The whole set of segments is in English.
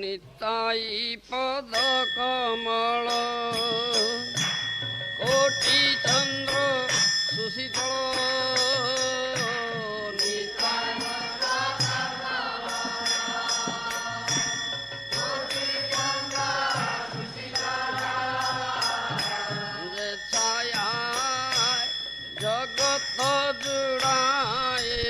निताई पद कमल कोटि चंद्र सुशीतल छाया जगत जुड़ाए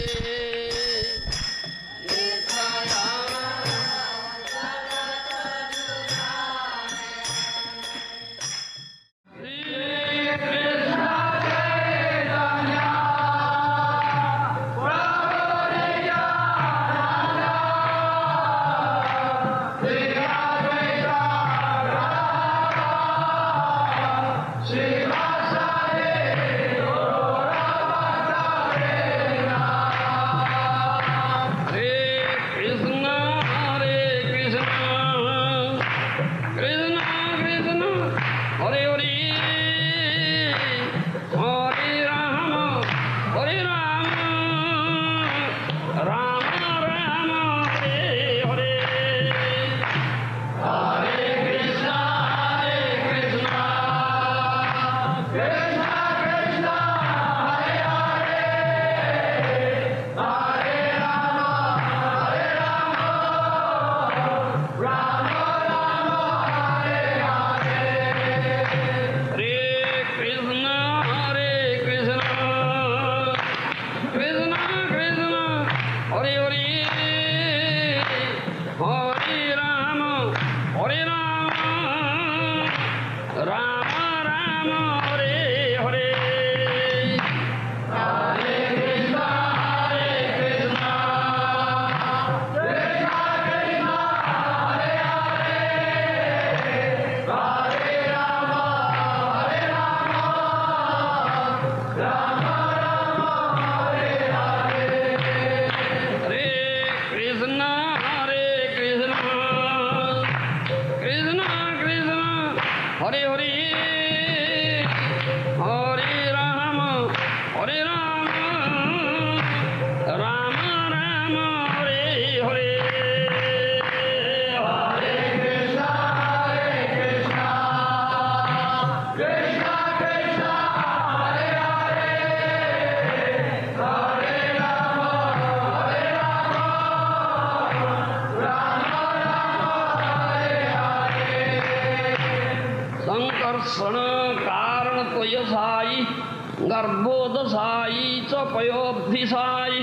गर्भोदशाई च पयोभिषाई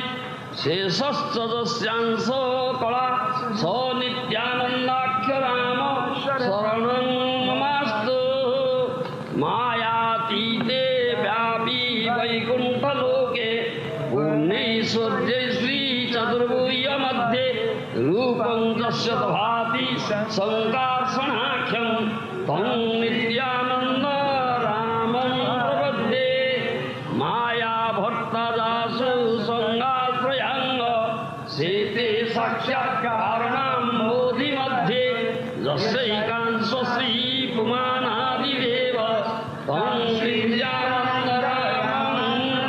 शेषश्चदस्यांश कला स नित्यानन्दाख्य राम शरणं ममास्तु मायातीते व्यापी वैकुण्ठलोके पूर्णैश्वर्ये श्रीचतुर्भुज मध्ये रूपं तस्य भाति संकार्षणाख्यं तं नित्यानन्द साक्षात्कारणं मोदि मध्ये यस्यैकांश श्री पुमानादिदेव तं नित्यानन्दरामं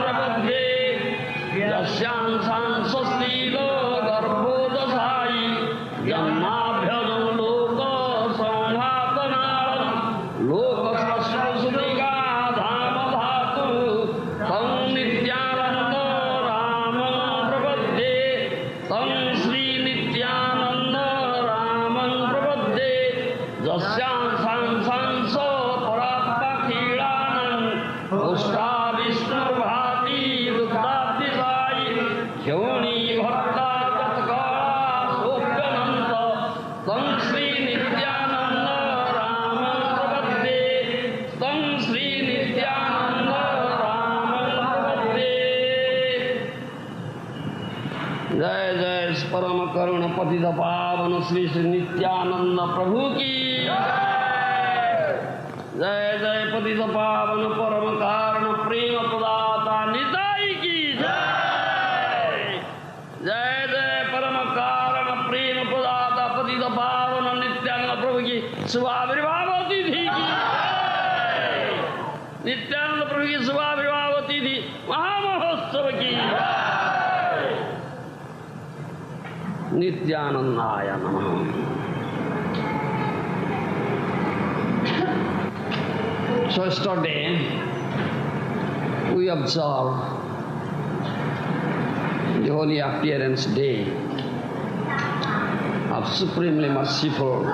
प्रपद्ये यस्यांशांश श्रीलो गर्भोदशायि जन्माभ्यदं लोकसंहातनाळं लोकसृष्टिका धाम धातु तं नित्यानन्दरामं प्रपद्ये तं यस्यांशांशांश परात्मखीलानं पुष्टा विष्णुर्भाति दुग्धाब्धिसायि ह्योनि भक्ता तत्काला सोऽप्यनन्त तं श्री नित्यानन्द रामं प्रपद्ये तं श्री नित्यानन्द रामं प्रपद्ये। जय जय परम करुण पतित पावन श्री श्री नित्यानंद प्रभु की जय जय पतित पावन परम कारण प्रेम प्रदाता निताई की जय जय जय परम कारण प्रेम प्रदाता पतित पावन नित्यानंद प्रभु की शुभाविर्भाव तिथि की नित्यानंद प्रभु की शुभाविर्भाव तिथि महामहोत्सव की नित्यानंदाय नमः। So yesterday we observe the Holy Appearance Day of Supremely Merciful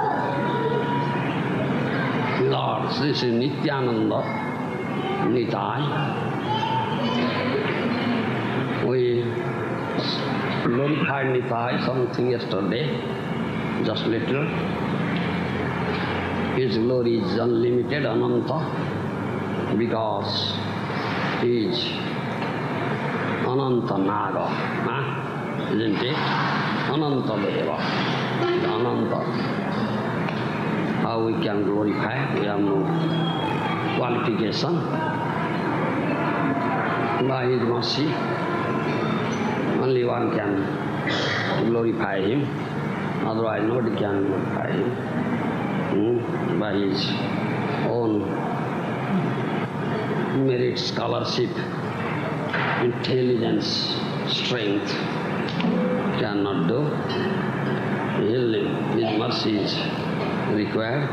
Lord Sri Nityananda, Nitai. We glorified Nitai something yesterday, just little. His glory is unlimited, Ananta, because he is Ananta Naga, isn't it? Ananta Deva, Ananta. How we can glorify? We have no qualification. By His mercy, only one can glorify Him, otherwise nobody can glorify Him. By His own merit, scholarship, intelligence, strength, cannot do. His mercy is required.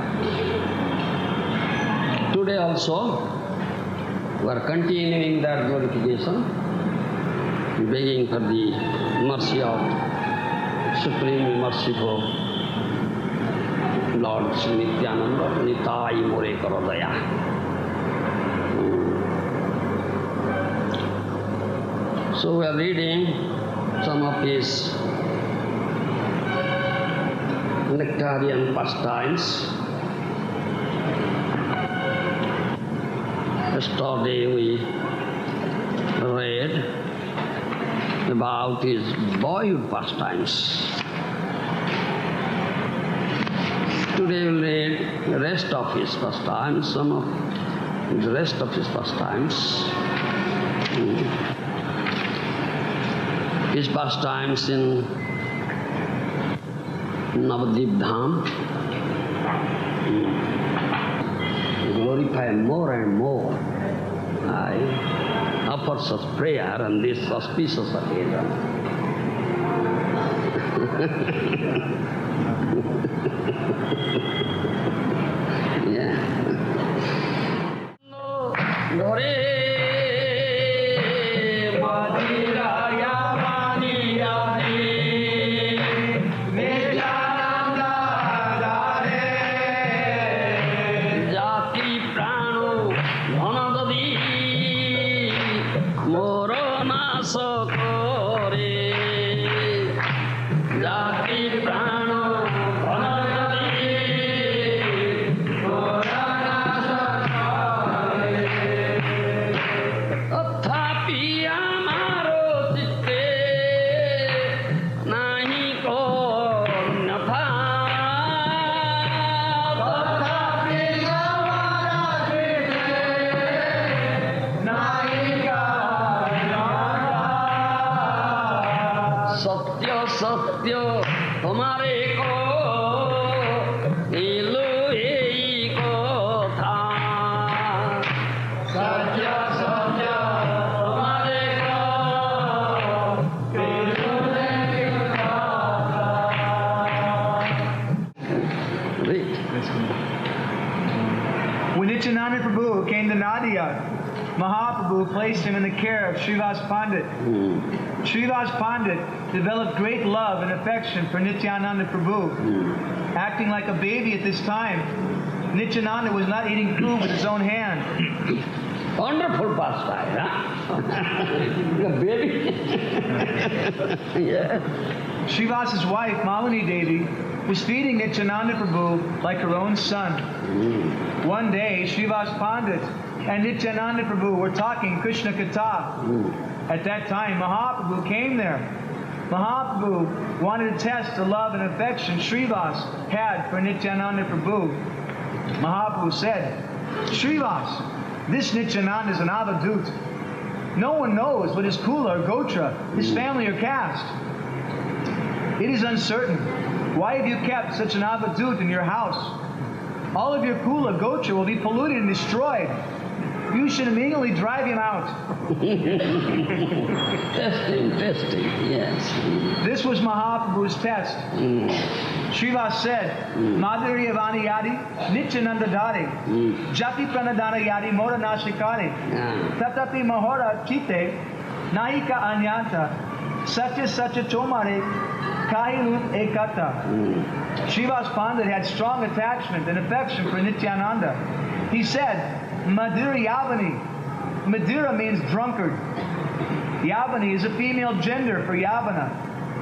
Today also, we are continuing that glorification, begging for the mercy of Supremely Merciful Lord Sri Nityananda, Nitai More Karodaya. So we are reading some of his nectarian pastimes. Yesterday we read about his boyhood pastimes. Today we'll read the rest of his pastimes, some of the rest of his pastimes. His pastimes in Navadvip Dham. Glorify more and more. I offer such prayer on this auspicious occasion. Yeah. When Nityananda Prabhu came to Nadia, Mahaprabhu placed him in the care of Srivas Pandit. Srivas Pandit developed great love and affection for Nityananda Prabhu. Acting like a baby at this time, Nityananda was not eating food with his own hand. Wonderful pastime, huh? A baby. Yeah. Srivas's wife, Malini Devi, was feeding Nityananda Prabhu like her own son. One day, Srivas Pandit and Nityananda Prabhu were talking Krishna Katha. At that time, Mahaprabhu came there. Mahaprabhu wanted to test the love and affection Srivas had for Nityananda Prabhu. Mahaprabhu said, Srivas, this Nityananda is an avadut. No one knows what his kula or gotra, his family or caste. It is uncertain. Why have you kept such an avadut in your house? All of your kula gotra will be polluted and destroyed. you should immediately drive him out. Testing, yes. This was Mahaprabhu's test. Srila said, Madhurya Vani Yadi, Nityananda Dhari, Jati Pranadana Yadi, Mora Nashikari, Tatapi Mahora Chite, Naika Anyanta, Satya Satya Tomare, Kahirun Ekata. Srivas Pandit had strong attachment and affection for Nityananda. He said, Madhura Yavani. Madhura means drunkard. Yavani is a female gender for Yavana,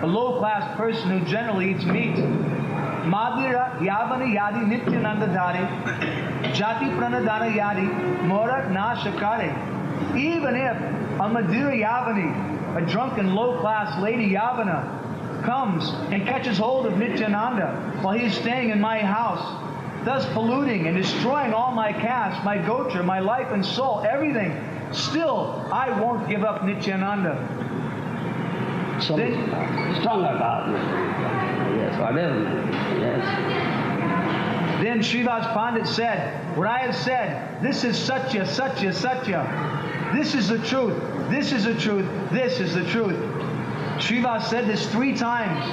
a low-class person who generally eats meat. Madhura Yavani Yadi Nityananda Dhari, Jati Pranadana Yadi, Mora Nashakare. Even if a Madhura Yavani, a drunken low-class lady Yavana, comes and catches hold of Nityananda while he is staying in my house, thus polluting and destroying all my caste, my gotra, my life and soul, everything, still I won't give up Nityananda. Stronger God. Yes, whatever. Yes. Then Srivas Pandit said, what I have said, this is Satya, Satya, Satya. This is the truth. This is the truth. This is the truth. Srivas said this 3 times.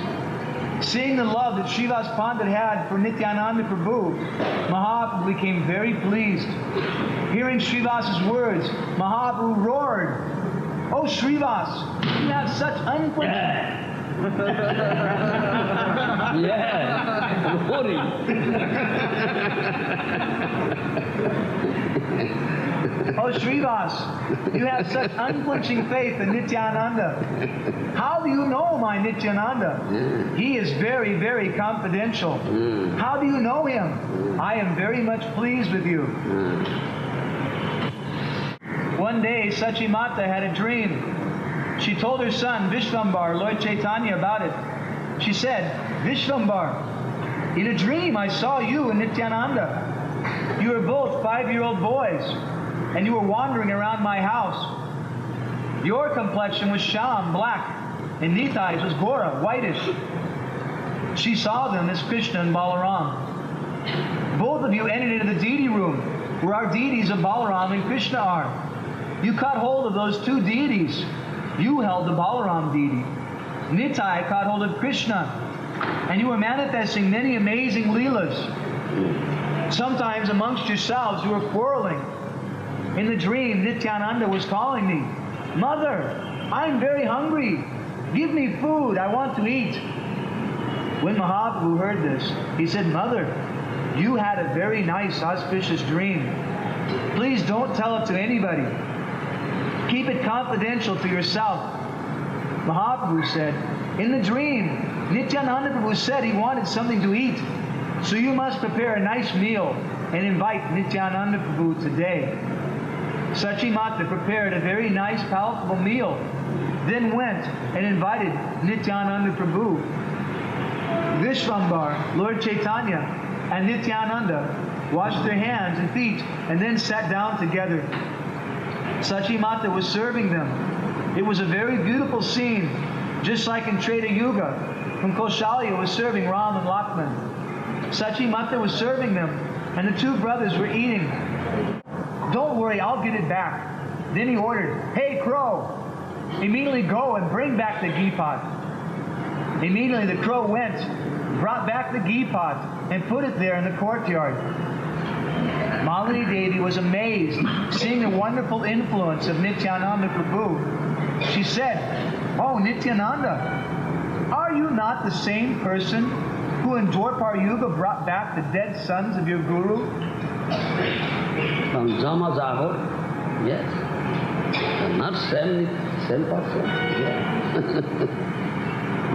Seeing the love that Srivas Pandit had for Nityananda Prabhu, Mahaprabhu became very pleased. Hearing Srivas's words, Mahaprabhu roared, "Oh Srivas, you have such unquenchable..." Oh Srivas, you have such unflinching faith in Nityananda. How do you know my Nityananda? He is very, very confidential. How do you know him? I am very much pleased with you. One day, Sachi Mata had a dream. She told her son, Vishvambar, Lord Chaitanya, about it. She said, Vishvambar, in a dream I saw you and Nityananda. You were both 5-year-old boys, and you were wandering around my house. Your complexion was sham, black, and Nitai's was Gora, whitish. She saw them as Krishna and Balaram. Both of you entered into the deity room, where our deities of Balaram and Krishna are. You caught hold of those 2 deities. You held the Balaram deity. Nitai caught hold of Krishna, and you were manifesting many amazing leelas. Sometimes amongst yourselves you were quarreling. In the dream, Nityananda was calling me, Mother, I'm very hungry. Give me food. I want to eat. When Mahaprabhu heard this, he said, Mother, you had a very nice, auspicious dream. Please don't tell it to anybody. Keep it confidential to yourself. Mahaprabhu said, in the dream, Nityananda Prabhu said he wanted something to eat. So you must prepare a nice meal and invite Nityananda Prabhu today. Sachi Mata prepared a very nice, palatable meal, then went and invited Nityananda Prabhu. Vishvambar, Lord Chaitanya, and Nityananda washed their hands and feet and then sat down together. Sachi Mata was serving them. It was a very beautiful scene, just like in Treta Yuga, when Kaushalya was serving Ram and Lakshman. Sachi Mata was serving them, and the 2 brothers were eating. Don't worry, I'll get it back. Then he ordered, Hey crow, immediately go and bring back the ghee pot. Immediately the crow went, brought back the ghee pot, and put it there in the courtyard. Malini Devi was amazed, seeing the wonderful influence of Nityananda Prabhu. She said, Oh Nityananda, are you not the same person who in Dwapar Yuga brought back the dead sons of your guru? From Jamajago, yes. Not same person, yes.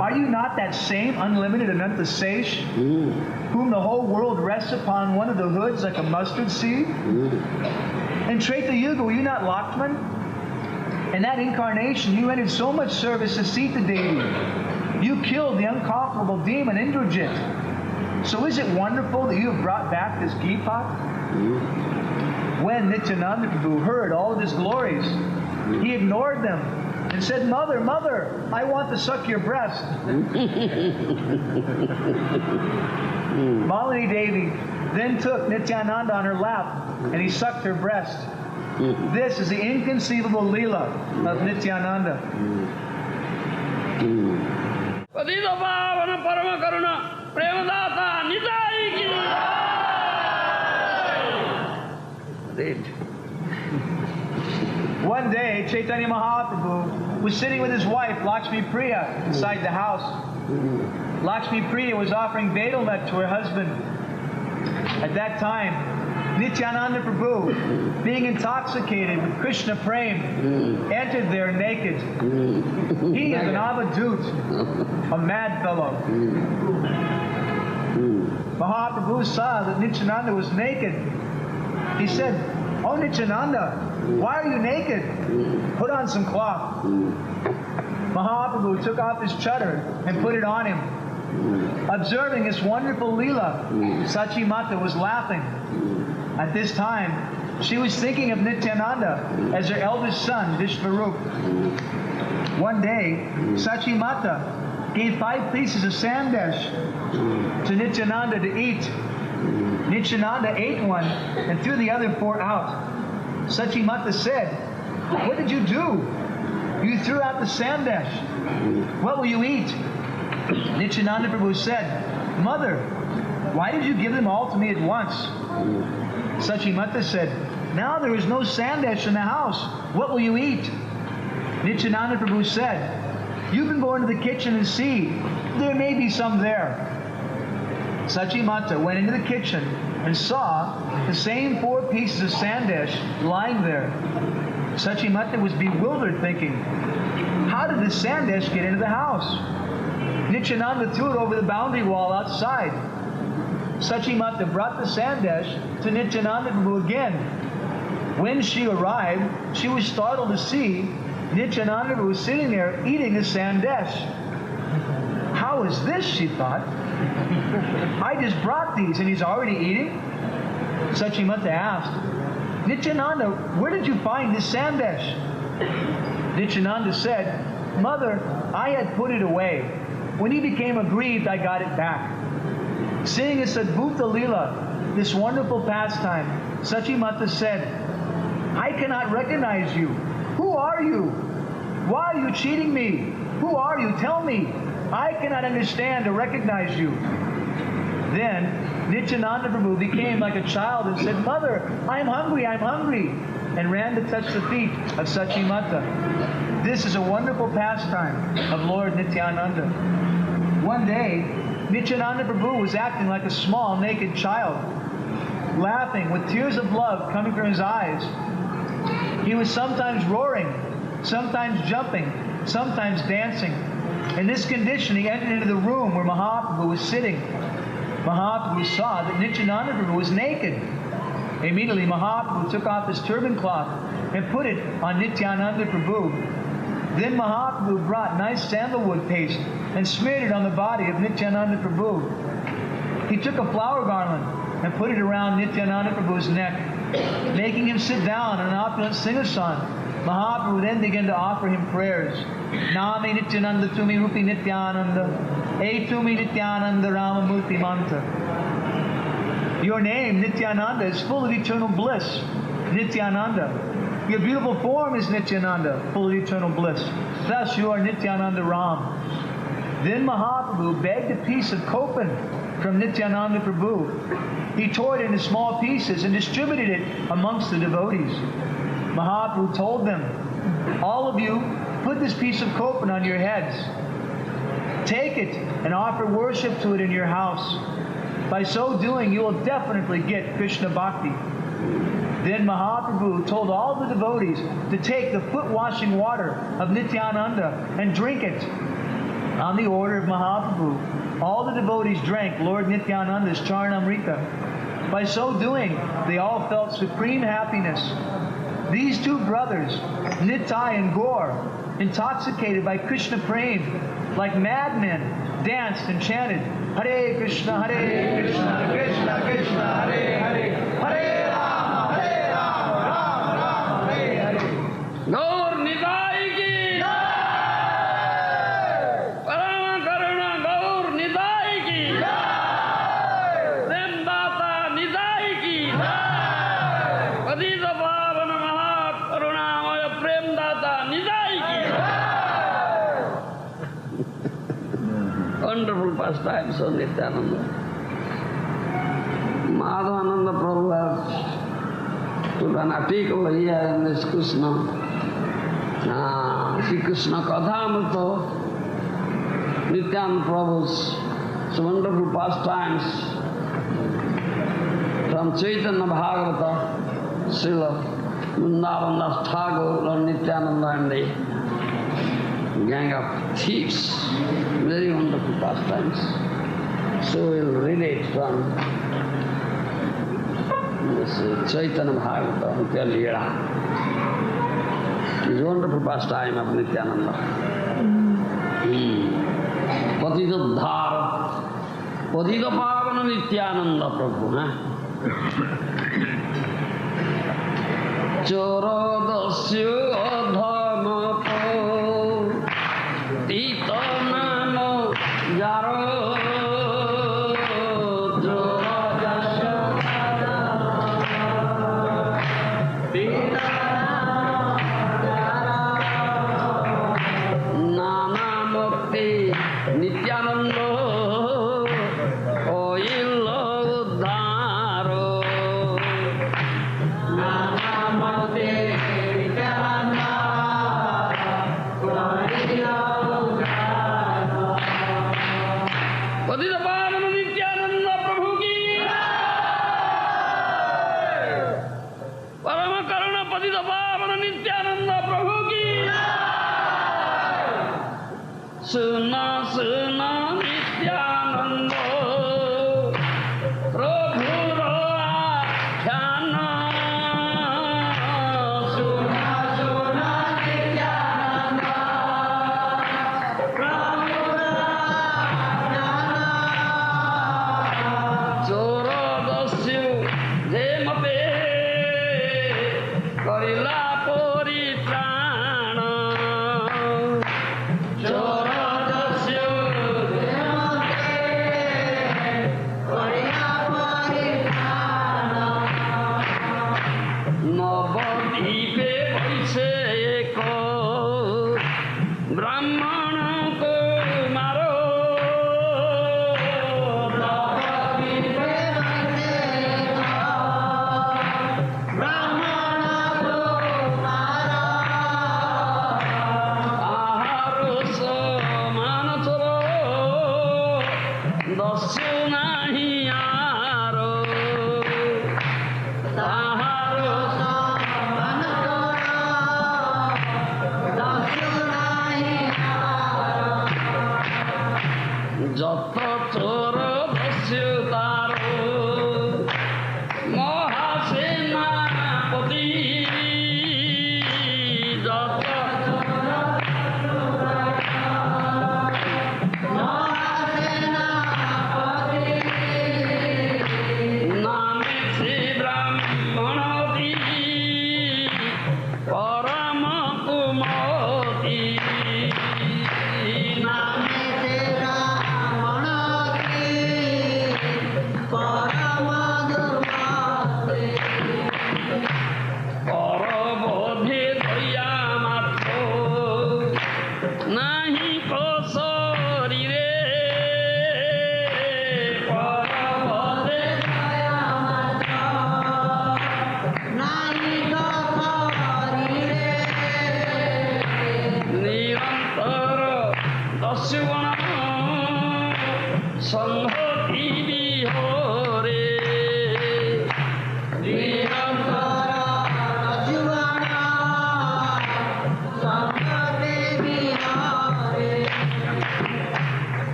Are you not that same unlimited Ananta Sesh, whom the whole world rests upon one of the hoods like a mustard seed? In Treta Yuga, were you not Lakshman? In that incarnation, you rendered so much service to Sita Devi. You killed the unconquerable demon Indrajit. So is it wonderful that you have brought back this ghee pot? When Nityananda Prabhu heard all of his glories, he ignored them and said, Mother, Mother, I want to suck your breast. Malini Devi then took Nityananda on her lap and he sucked her breast. This is the inconceivable Leela of Nityananda. पतित पावन परम करुणा प्रेमदाता निताई की जय। One day, Chaitanya Mahaprabhu was sitting with his wife, Lakshmi Priya, inside the house. Lakshmi Priya was offering Vedalmet to her husband. At that time, Nityananda Prabhu, being intoxicated with Krishna Prem, entered there naked. He is an avadut, a mad fellow. Mahaprabhu saw that Nityananda was naked. He said, "Oh Nityananda, why are you naked? Put on some cloth." Mahaprabhu took off his chadar and put it on him. Observing this wonderful Leela, Sachi Mata was laughing. At this time, she was thinking of Nityananda as her eldest son, Vishvarup. One day, Sachi Mata gave 5 pieces of sandesh to Nityananda to eat. Nityananda ate one and threw the other 4 out. Sachi Mata said, "What did you do? You threw out the sandesh. What will you eat?" Nityananda Prabhu said, "Mother, why did you give them all to me at once?" Sachi Mata said, "Now there is no sandesh in the house. What will you eat?" Nityananda Prabhu said, "You can go into the kitchen and see. There may be some there." Sachi Mata went into the kitchen and saw the same 4 pieces of sandesh lying there. Sachi Mata was bewildered, thinking, "How did the sandesh get into the house?" Nityananda threw it over the boundary wall outside. Sachi Mata brought the sandesh to Nityananda Prabhu again. When she arrived, she was startled to see Nityananda Prabhu sitting there eating the sandesh. "How is this?" she thought. "I just brought these and he's already eating?" Sachi Mata asked, "Nityananda, where did you find this sandesh?" Nityananda said, "Mother, I had put it away. When he became aggrieved, I got it back." Seeing this Adbhuta Leela, this wonderful pastime, Sachi Mata said, "I cannot recognize you. Who are you? Why are you cheating me? Who are you? Tell me. I cannot understand or recognize you." Then Nityananda Prabhu became like a child and said, "Mother, I'm hungry, and ran to touch the feet of Sachi Mata. This is a wonderful pastime of Lord Nityananda. One day, Nityananda Prabhu was acting like a small naked child, laughing with tears of love coming from his eyes. He was sometimes roaring, sometimes jumping, sometimes dancing. In this condition, he entered into the room where Mahaprabhu was sitting. Mahaprabhu saw that Nityananda Prabhu was naked. Immediately, Mahaprabhu took off his turban cloth and put it on Nityananda Prabhu. Then Mahaprabhu brought nice sandalwood paste and smeared it on the body of Nityananda Prabhu. He took a flower garland and put it around Nityananda Prabhu's neck, making him sit down in an opulent singasan. Mahaprabhu then began to offer him prayers. Name Nityananda Tumi Rupi Nityananda, E Tumi Nityananda Ramamurti Manta. Your name, Nityananda, is full of eternal bliss. Nityananda. Your beautiful form is Nityananda, full of eternal bliss. Thus you are Nityananda Ram. Then Mahaprabhu begged a piece of kopan from Nityananda Prabhu. He tore it into small pieces and distributed it amongst the devotees. Mahaprabhu told them, "All of you, put this piece of kopan on your heads. Take it and offer worship to it in your house. By so doing, you will definitely get Krishna Bhakti." Then Mahaprabhu told all the devotees to take the foot-washing water of Nityananda and drink it. On the order of Mahaprabhu, all the devotees drank Lord Nityananda's Charanamrita. By so doing, they all felt supreme happiness. These 2 brothers, Nitai and Gour, intoxicated by Krishna Prem, like madmen, danced and chanted, "Hare Krishna, Hare Krishna, Krishna Krishna, Hare Hare, Hare Rama, Hare Rama, Rama Rama, Hare Hare." Gaur Nitai ki Parama Karuna Gaur Nitai ki Premdata Nitai ki Patita Pavana pastimes of Nityananda. Madhavananda Prabhu has put an article here in this Sri Krishna Katha, Nityananda Prabhu's wonderful pastimes from Chaitanya Bhagavata, Srila Vrindavan Das Thakur and Nityananda and the gang of thieves. Very wonderful pastimes. So we'll read it from this Chaitanya Bhagavata, Nitya Leela. It's a wonderful pastime of Nityananda. Patidadhara, Patidapavana Nityananda Prabhu. Chorodasya adhamapo tita namo jaro.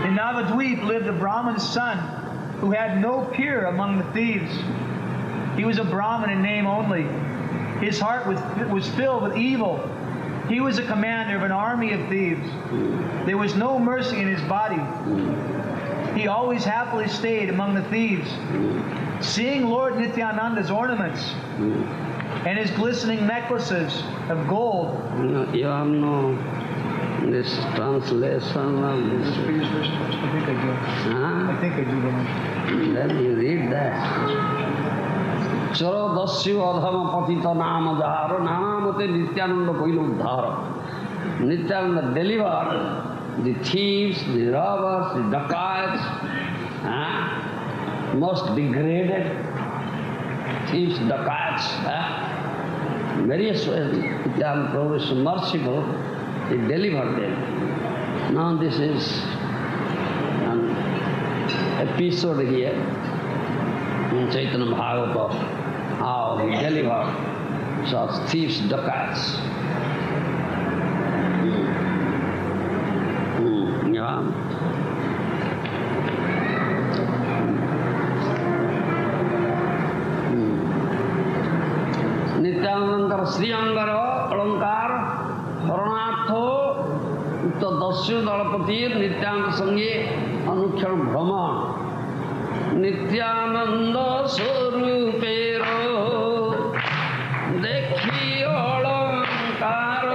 In Navadvip lived a Brahmin's son who had no peer among the thieves. He was a Brahmin in name only. His heart was filled with evil. He was a commander of an army of thieves. There was no mercy in his body. He always happily stayed among the thieves. Seeing Lord Nityananda's ornaments and his glistening necklaces of gold. You have no this translation of this. I think I do. Huh? I think I do. Then you read that. Charodasya adhama patita nama jaro nanamate Nityananda koilo uddhara. Nityananda delivered the thieves, the robbers, the dacoits, most degraded thieves, dacoits. Various ways Nityananda Prabhu is merciful, he delivered them. Now this is an episode here in Chaitanya Bhagavata, how he delivered such thieves, dacoits. Nityanand श्रीअंगर अलंकार हरणार्थ उक्त दस्यु दलपति नित्यानंद संगे अनुक्षण भ्रमण नित्यानंद स्वरूपेर देखी अलंकार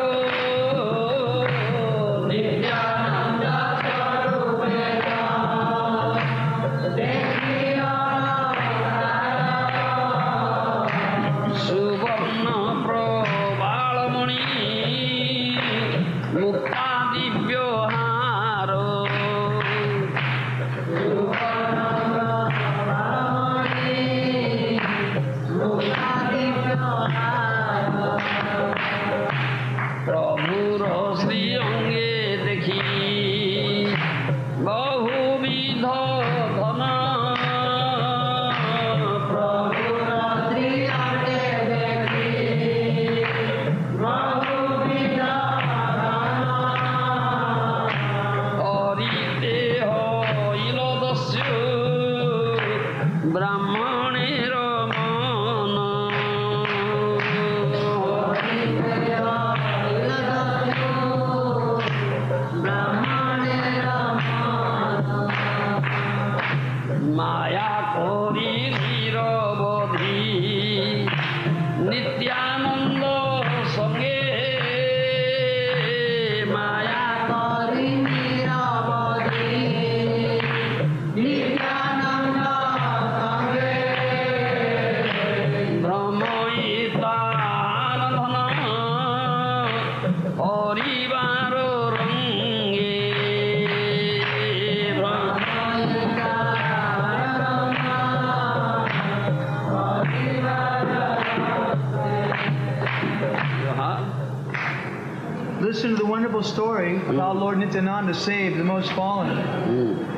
Listen to the wonderful story of how Lord Nityananda saved the most fallen.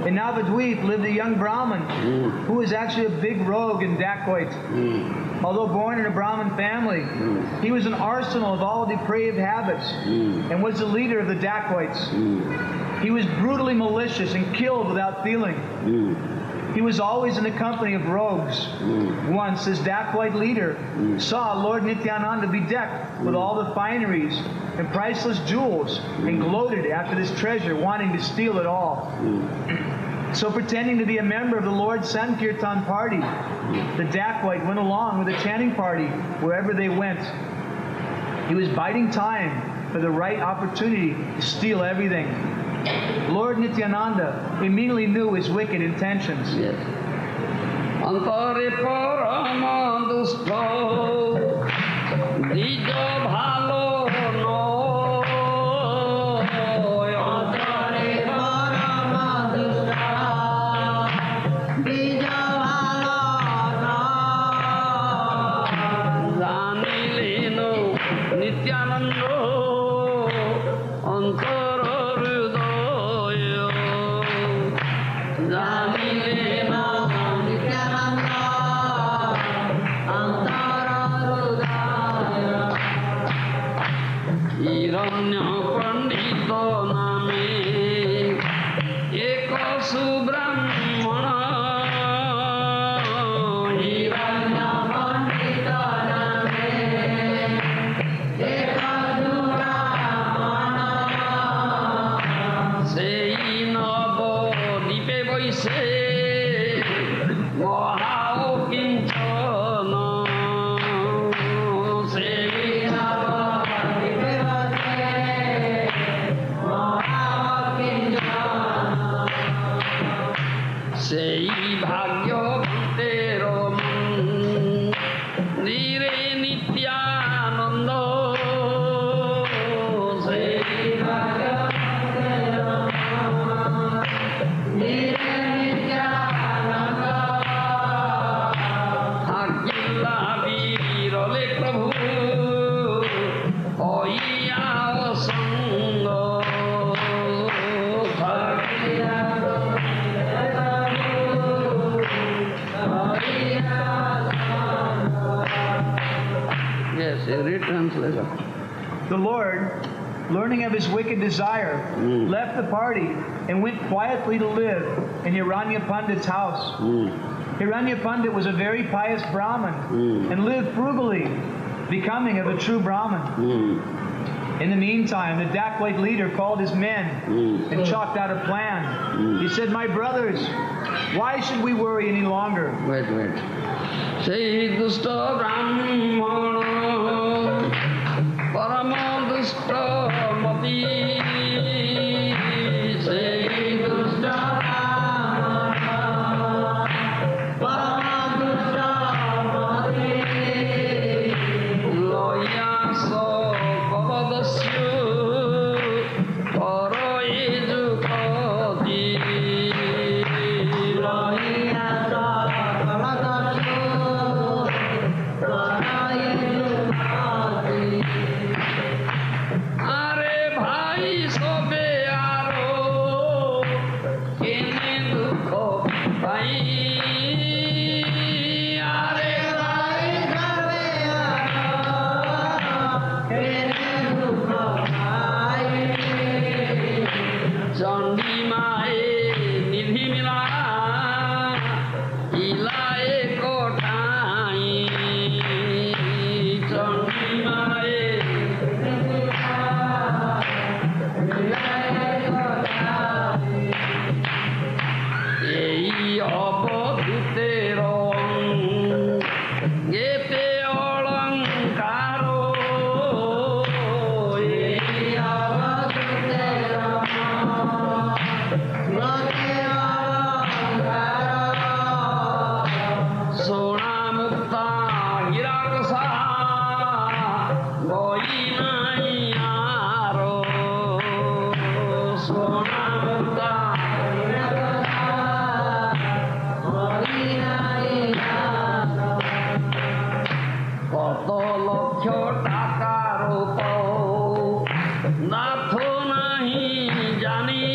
In Navadvip lived a young Brahmin who was actually a big rogue and dacoit. Although born in a Brahmin family, he was an arsenal of all depraved habits and was the leader of the dacoits. He was brutally malicious and killed without feeling. He was always in the company of rogues. Once, this dacoit leader saw Lord Nityananda bedecked with all the fineries and priceless jewels and gloated after this treasure, wanting to steal it all. So pretending to be a member of the Lord's Sankirtan party, the dacoit went along with the chanting party wherever they went. He was biding time for the right opportunity to steal everything. Lord Nityananda immediately knew his wicked intentions. Yes. Antare parama dusto dijo bhalo no Antare parama dusto dijo bhalo no Janile no Nityananda antara Nityananda The Lord, learning of his wicked desire, left the party and went quietly to live in Hiranyapandit's house. Hiranyapandit was a very pious Brahmin and lived frugally, becoming of a true Brahmin. In the meantime, the dacoit leader called his men and chalked out a plan. He said, "My brothers, why should we worry any longer?" Wait. Say dusta brahmana parama dusta mati. Say dusta brahmana parama dusta mati. Loya so pavadasya parayeju kati. Loya so pavadasya parayeju kati. Are bhai sobe aro kene dukho bhai. Are bhai sobe aro kene dukho bhai. Chandi mae nidhi mila ilaye kotai. Chandi mae এই অবধূতের গেতে অলঙ্কার। এই অবধূতের গেতে অলঙ্কার। সোনা মুক্তা হীরাকসা বই নাই আরো। সোনা মুক্তা কত লক্ষ টাকার নাথ নাহি জানি।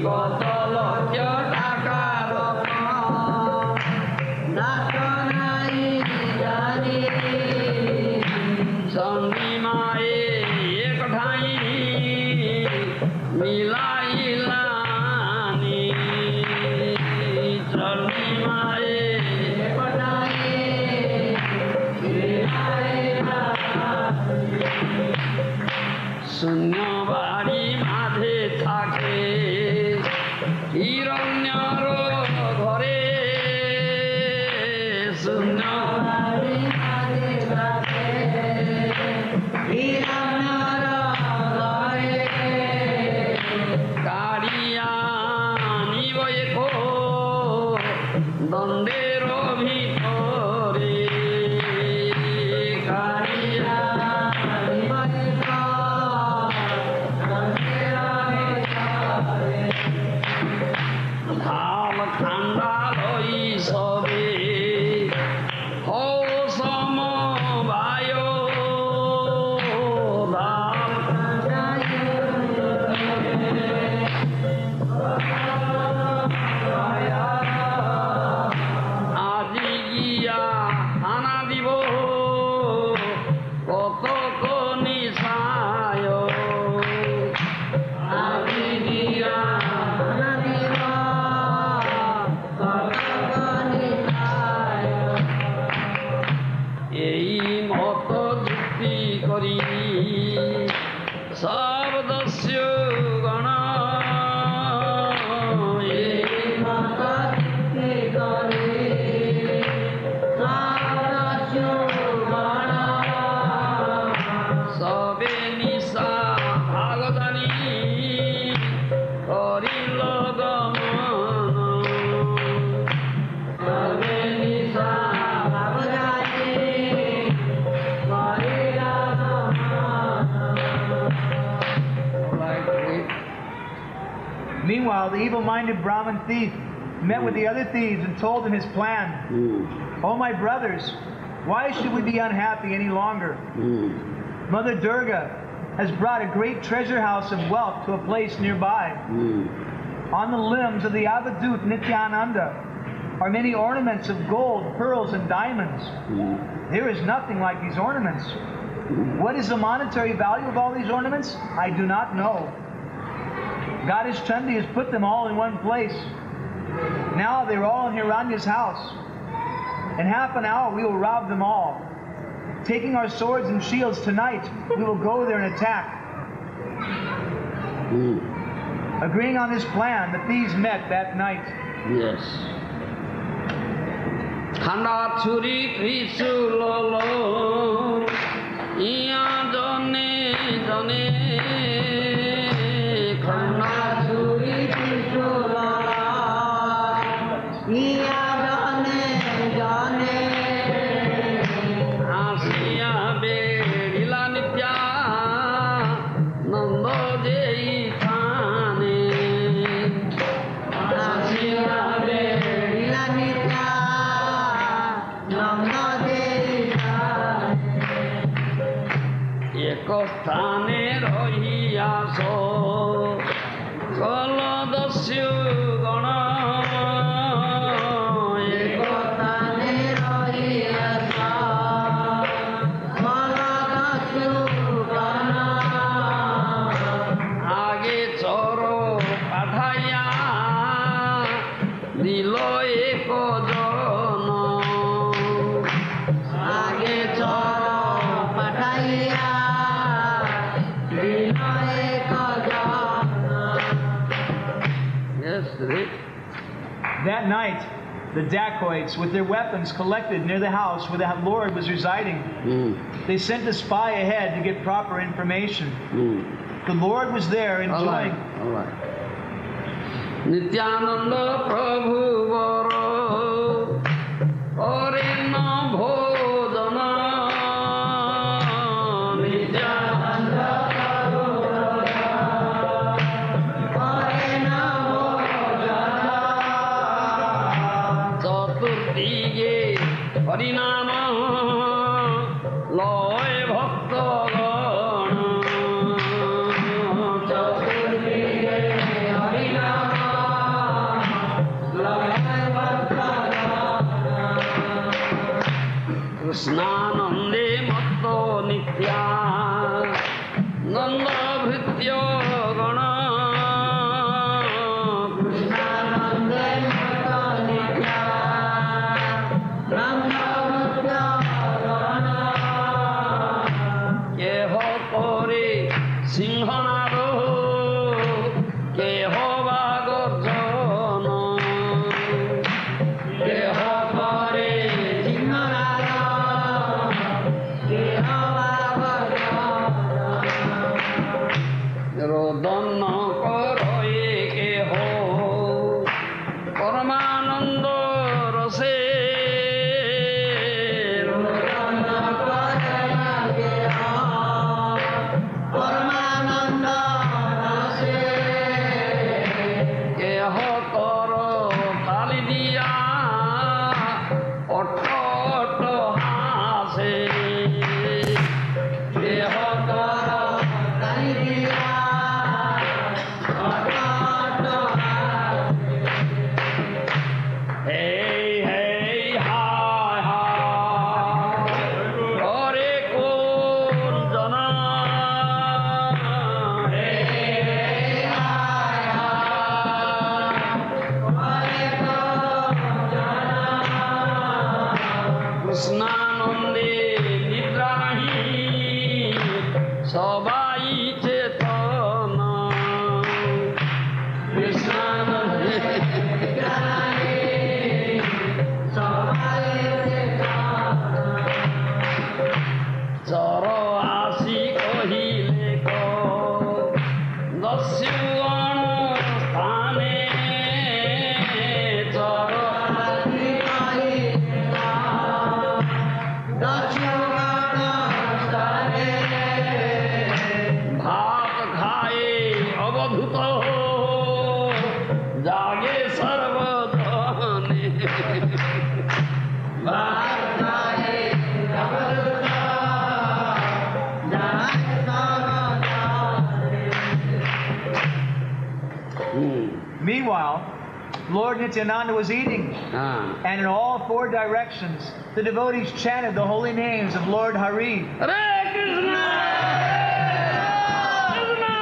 কত লক্ষ টাকার নাথ নাহি জানি। চন্ডী মায়ে এক ঠাই মিলাইলানি। চন্ডী মায়ে এক ঠাই শূন্য বাড়ি মাঝে থাকে হিরণ্যর ঘরে। শূন্য বাড়ি মাঝে থাকে হিরণ্যর ঘরে। কাড়িয়া নিব একো দ্বন্দ্বের ভিতরে। কাড়িয়া নিব একো দ্বন্দ্বের ভিতরে। ধাম ঠান্ডা লই সবে হও সমবায়। ধাম ঠান্ডা আজি গিয়া হানা দিব কত নিশায়। আজি গিয়া হানা দিব কত নিশায়। এই মত যুক্তি করি সব দস্য গণ। এই মত যুক্তি করি সব দস্য গণ। সবে নিশা ভাগদানি করিল গমন। সবে নিশা ভাগদানি করিল গমন। Meanwhile, the evil-minded Brahmin thief met with the other thieves and told them his plan. "Oh, my brothers, why should we be unhappy any longer? Mother Durga has brought a great treasure house of wealth to a place nearby. On the limbs of the Avadut Nityananda are many ornaments of gold, pearls, and diamonds. There is nothing like these ornaments. What is the monetary value of all these ornaments? I do not know. Goddess Chandi has put them all in one place. Now they're all in Hiranya's house. In half an hour we will rob them all. Taking our swords and shields tonight, we will go there and attack. Agreeing on this plan, the thieves met that night. Yes. Khanda churi trisulolo iya jane jane khanda churi trisulolo iya jane jane asiya berila nitya nando jei thane asiya berila nitya ଏକ ସ୍ଥାନେ ରହିଆସ କଲ ଦସ୍ୟୁ ଗଣ ଏକ ସ୍ଥାନେ ରହିଆସ କଲ ଦସ୍ୟୁ ଗଣ ଆଗେ ଚୋର ପାଠାଇଆ ଦିଲ ଏକ জন ଆଗେ ଚୋର ପାଠାଇଆ That night, the dacoits, with their weapons collected near the house where the Lord was residing, they sent a spy ahead to get proper information. The Lord was there enjoying. All right. Nityananda Prabhu Varo Orina Bhodana Nityananda Prabhu Orina Bhodana Chaturdige Harinama Loy Bhakta Krishnanande matto nitya nanda bhrityo gana Krishnanande matto nitya nanda bhrityo gana keho kore sinhanaro keho bagorjana keho kore sinhanaro रोदन करो के हो परमानंद रसे रोदन करो के हो परमानंद रसे के हो करो ताली दिया ओट ओट हासे के हो करो ताली दिया Krishnanande nidra nahi sabai chetana Krishnanande nidra nahi sabai chetana charo asi kahile ko dasyu anusthane charo asi भात खाए अवधुत जागे सर्वधने भात खाए अवधुत जागे सर्वधने Meanwhile, Lord Nityananda was eating. And in all four directions, the devotees chanted the holy names of Lord Hari. Hare Krishna, Krishna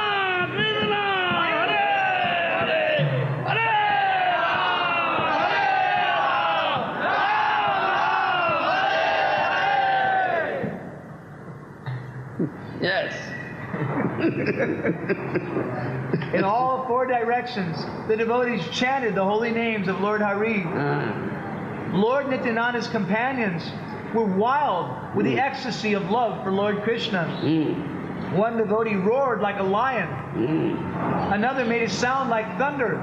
Krishna, Hare Hare, Hare Ram, yes. In all four directions, the devotees chanted the holy names of Lord Hari. Lord Nityananda's companions were wild with the ecstasy of love for Lord Krishna. One devotee roared like a lion. Another made a sound like thunder.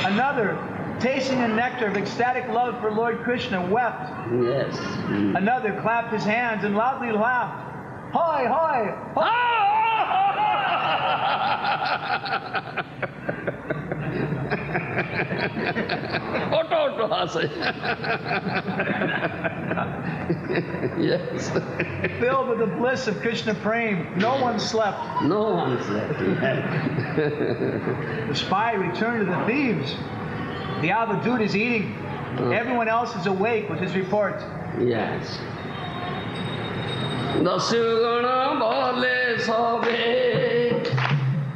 Another, tasting the nectar of ecstatic love for Lord Krishna, wept. Yes. Another clapped his hands and loudly laughed. Hi, hi, hi! Yes. Filled with the bliss of Krishna Prem, no one slept. No one slept. The spy returned to the thieves. The avadut is eating. Everyone else is awake with his report. Yes. Dasugana bole sobe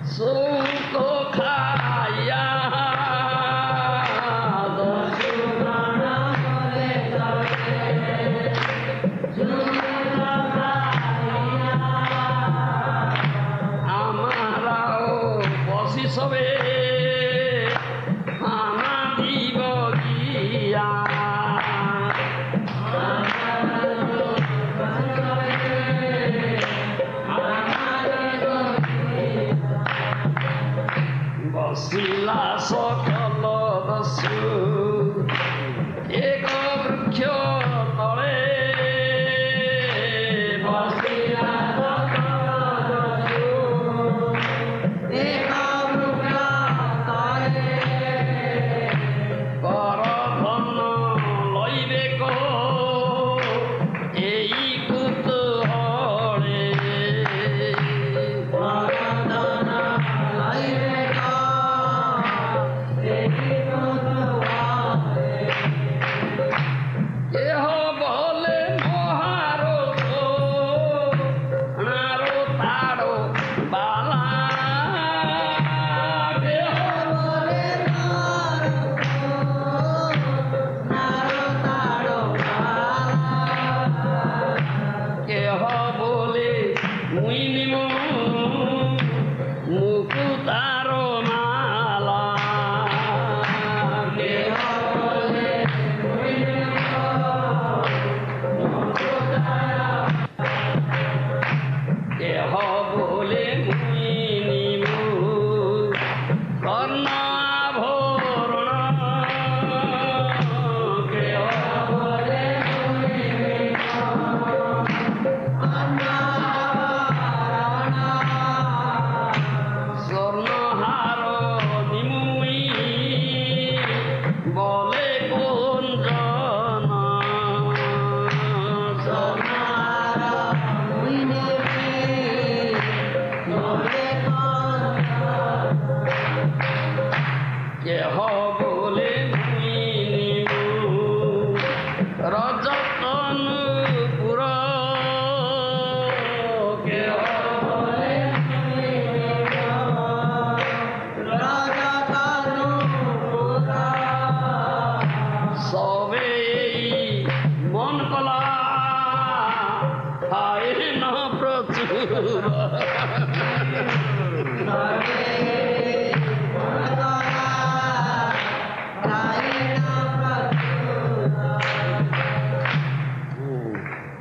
sukho khaya. Dasugana bole sobe sukho khaya. Amarao bosi sobe amadibo giya. Sila sokalo dasu eko vrukyo tole. Sila sokalo dasu eko vrukyo tole. Paradhanna loibeko ei kutuhore. Paradhanna loibeko.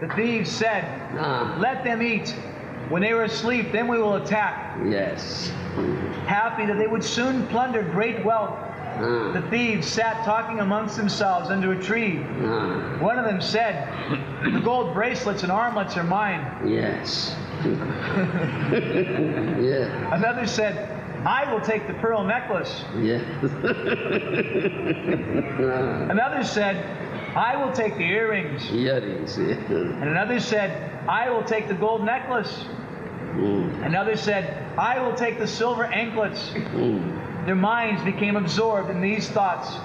The thieves said, let them eat. When they were asleep, then we will attack. Yes. Happy that they would soon plunder great wealth, the thieves sat talking amongst themselves under a tree. One of them said, the gold bracelets and armlets are mine. Yes. Yeah. Another said, I will take the pearl necklace. Yes. Another said, I will take the earrings. Earrings, yeah. And another said, I will take the gold necklace. Another said, I will take the silver anklets. their minds became absorbed in these thoughts.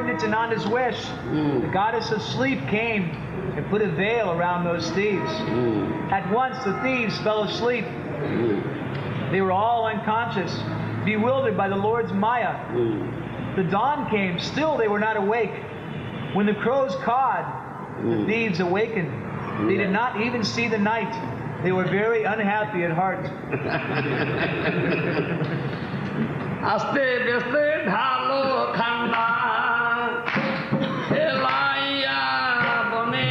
Nityananda's wish, the goddess of sleep came and put a veil around those thieves. At once the thieves fell asleep. They were all unconscious, bewildered by the Lord's Maya. The dawn came, still they were not awake. When the crows cawed, the thieves awakened. They did not even see the night. They were very unhappy at heart. Aste beste dhalo khanda helaya bone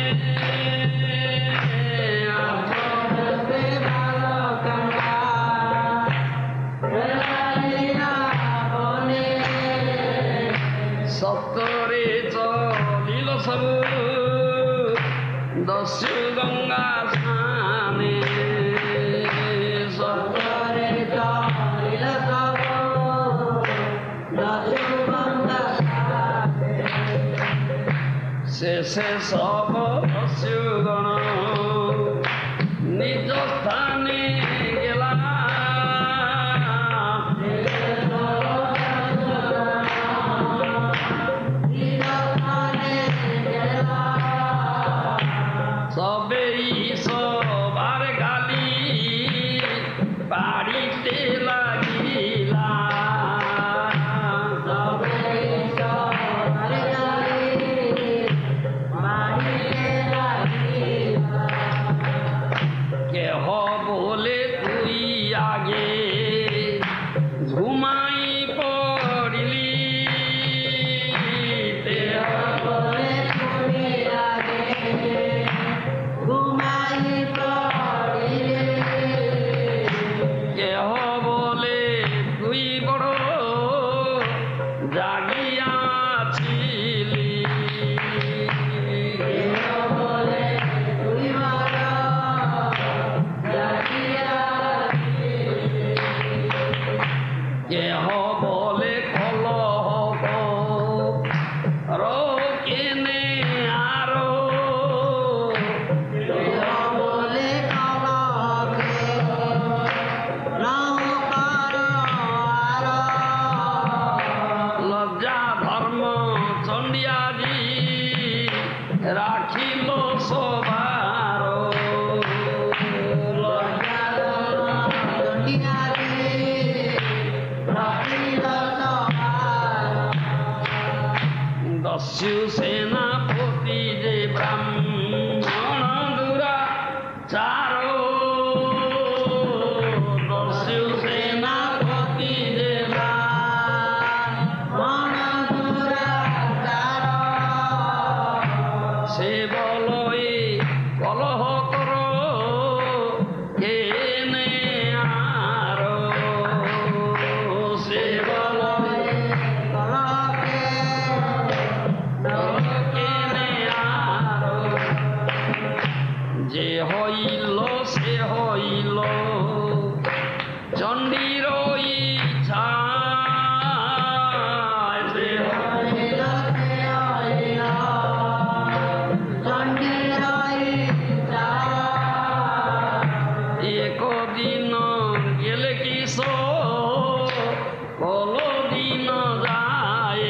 aste dhalo khanda helaya bone sattore cholilo sabu dasyu ganga sane sattore cholilo sabu শেষে সব অস্যুগণ নিজ স্থানে গেলা সবেই সবার গালি বাড়িতে লাগিলা Jehovah सेनापति जे ब्राह्मण दुराचारो दस्यु सेनापति जे ब्राह्मण दुराचारो से बलई कलह करो केने आरो से बलई যে হইল সে হইল চণ্ডীর ইচ্ছা সে হইল সে হইল চণ্ডীর ইচ্ছা একদিন গেলে কিস কলদিন যায়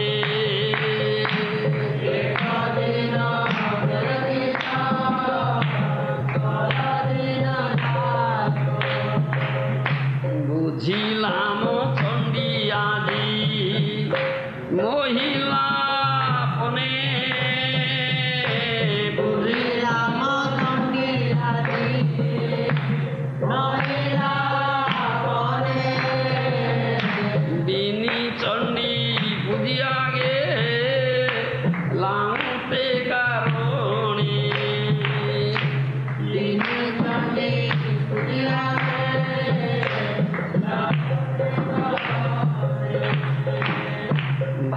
বুঝিলাম চণ্ডী আদি মহিলা পনে বুঝিলাম চণ্ডী আদি মহিলা পনে দিনী চণ্ডী বুঝিয়া গে লাউতে কারণে দিনী চণ্ডী বুঝিয়া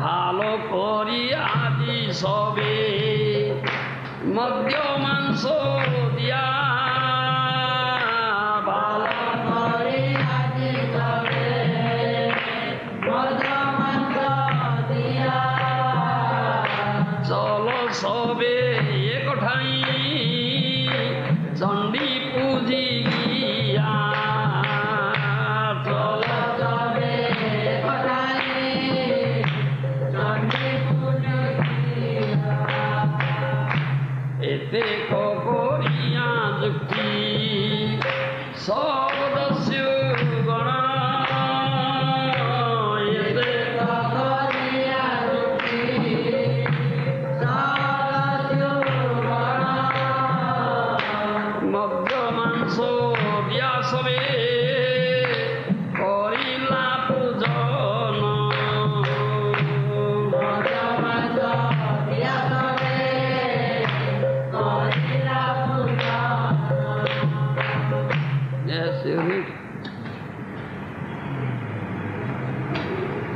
ভালো করি আদি সবে মদ্য মাংস দিয়া ভালো করি আদি সবে মদ্য মাংস দিয়া চলো সবে একঠাই চণ্ডী পুজি গিয়া চলো সবে একঠাই এতে করিয়া যুক্তি সদস্য গণ এতে করিয়া যুক্তি সদস্য গণ মদ্য মাংস দিয়া সবে করিলা পূজন মদ্য মাংস দিয়া সবে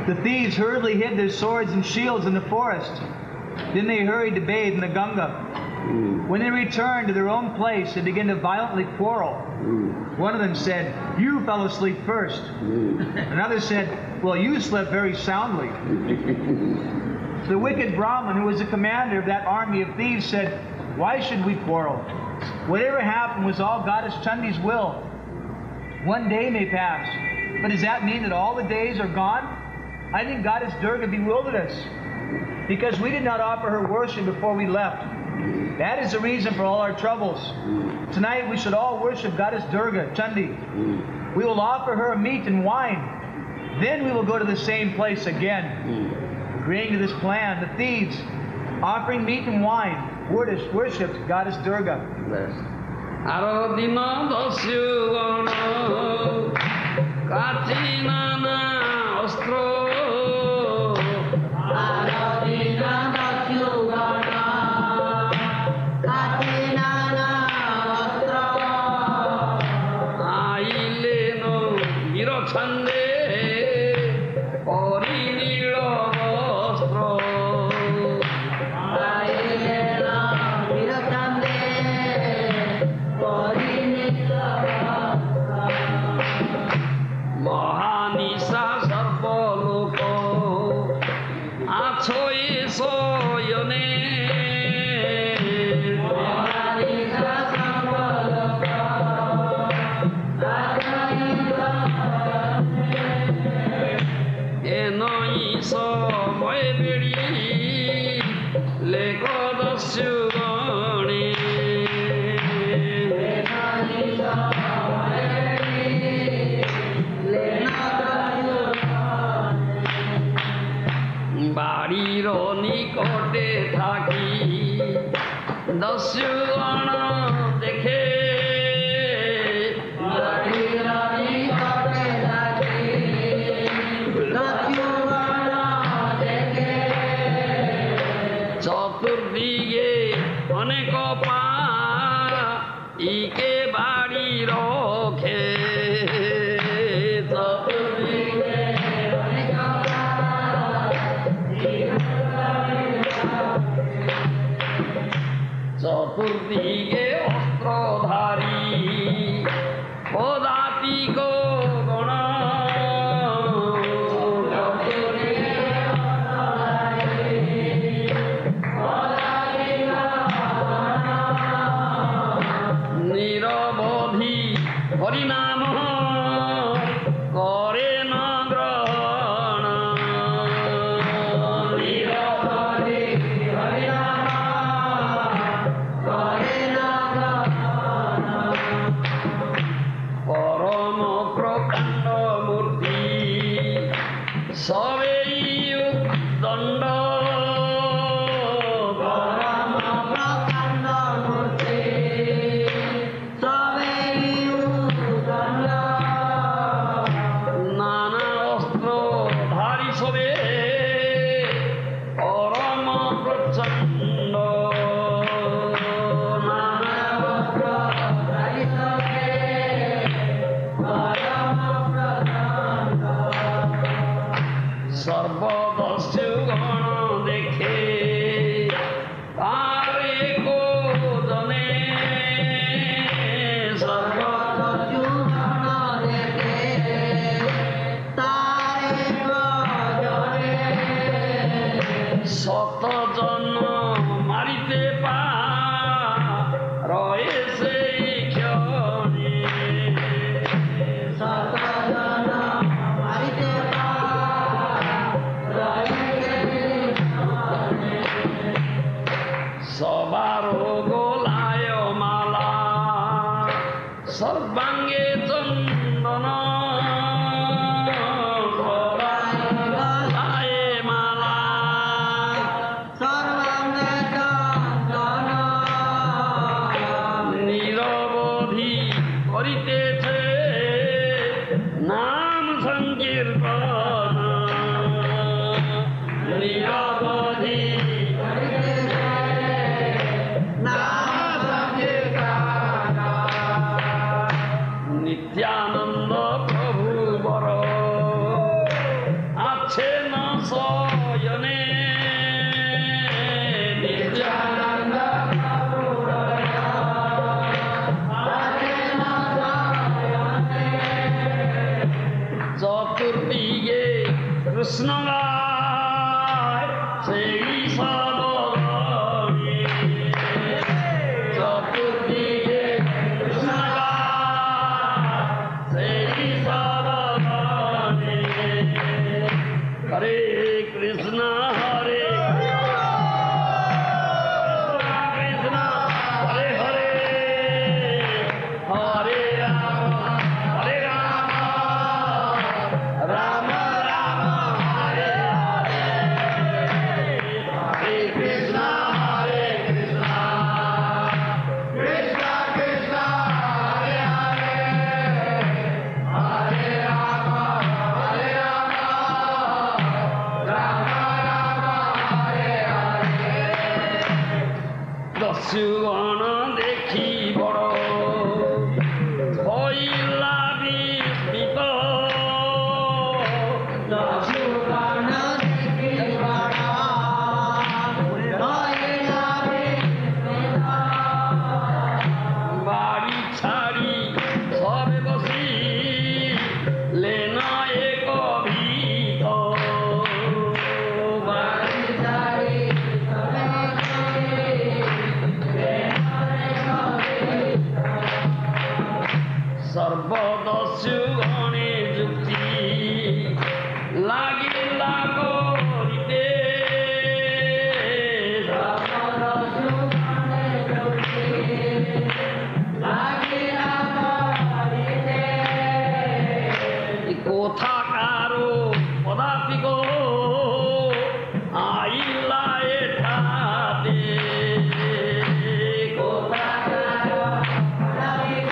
The thieves hurriedly hid their swords and shields in the forest. Then they hurried to bathe in the Ganga. When they returned to their own place, they began to violently quarrel. One of them said, "You fell asleep first." Another said, "Well, you slept very soundly." The wicked Brahmin, who was the commander of that army of thieves, said, "Why should we quarrel? Whatever happened was all Goddess Chandi's will. One day may pass, but does that mean that all the days are gone? I think Goddess Durga bewildered us because we did not offer her worship before we left. That is the reason for all our troubles. Tonight we should all worship Goddess Durga, Chandi. We will offer her meat and wine. Then we will go to the same place again." Agreeing to this plan, the thieves, offering meat and wine, worshipped Goddess Durga. আরো দিন দস্যু গণ কাচি নানা অস্ত্র আরো দিন দস্যু গণ কাচি নানা অস্ত্র আইলেন বীর ছন্দে পরি নীল বস্ত্র আইলেন বীর ছন্দে মহানিশা সর্বলোক আছো শয়নে মহানিশা সর্বলোক ইকে বাড়ি রখে চতুর্দিকে অস্ত্রধারী পদাতিক গণ নিরবধি হরিনাম করে না গ্রহণ নিরবধি হরিনাম করে না গ্রহণ পরম প্রকাণ্ড মূর্তি সবেই দণ্ড সর্বদস্যু গণ দেখে তার একজনে সর্বদস্যু গণ দেখে তার একজনে শতজন মারিতে পারে সেই ক্ষণে শতজন মারিতে সবার গোলায় মালা সর্বাঙ্গে চন্দন গোলায় মালা সর্বাঙ্গে চন্দন নিরবধি করিতেছে নাম সংকীর্তন নিরবধি নিত্যানন্দ প্রভু বর আছে না শয়নে নিত্যানন্দ প্রভু আছে না শয়নে চতুর্দিকে কৃষ্ণ গায় সেই সদনে চতুর্দিকে কৃষ্ণ হরে কৃষ্ণ হরে কৃষ্ণ হরে হরে হরে রাম রাম রাম হরে হরে হরে কৃষ্ণ হরে কৃষ্ণ কৃষ্ণ কৃষ্ণ হরে হরে হরে রাম হরে রাম রাম রাম হরে হরে দস্যুগণ দেখি বড় হইলা বিস্মিত দস্যুগণ দেখি বড় হইলা বিস্মিত বাড়ি ছাড়ি সবে বসি লেনা এক ভীত বাড়ি ছাড়ি সবে বসি সর্বদস্যু গণে যুক্তি লাগিলা করিতে সর্বদস্যু গণে যুক্তি লাগিলা করিতে কোথাকারো পদাতিক আইলা এঠাতে কোথাকারো পদাতিক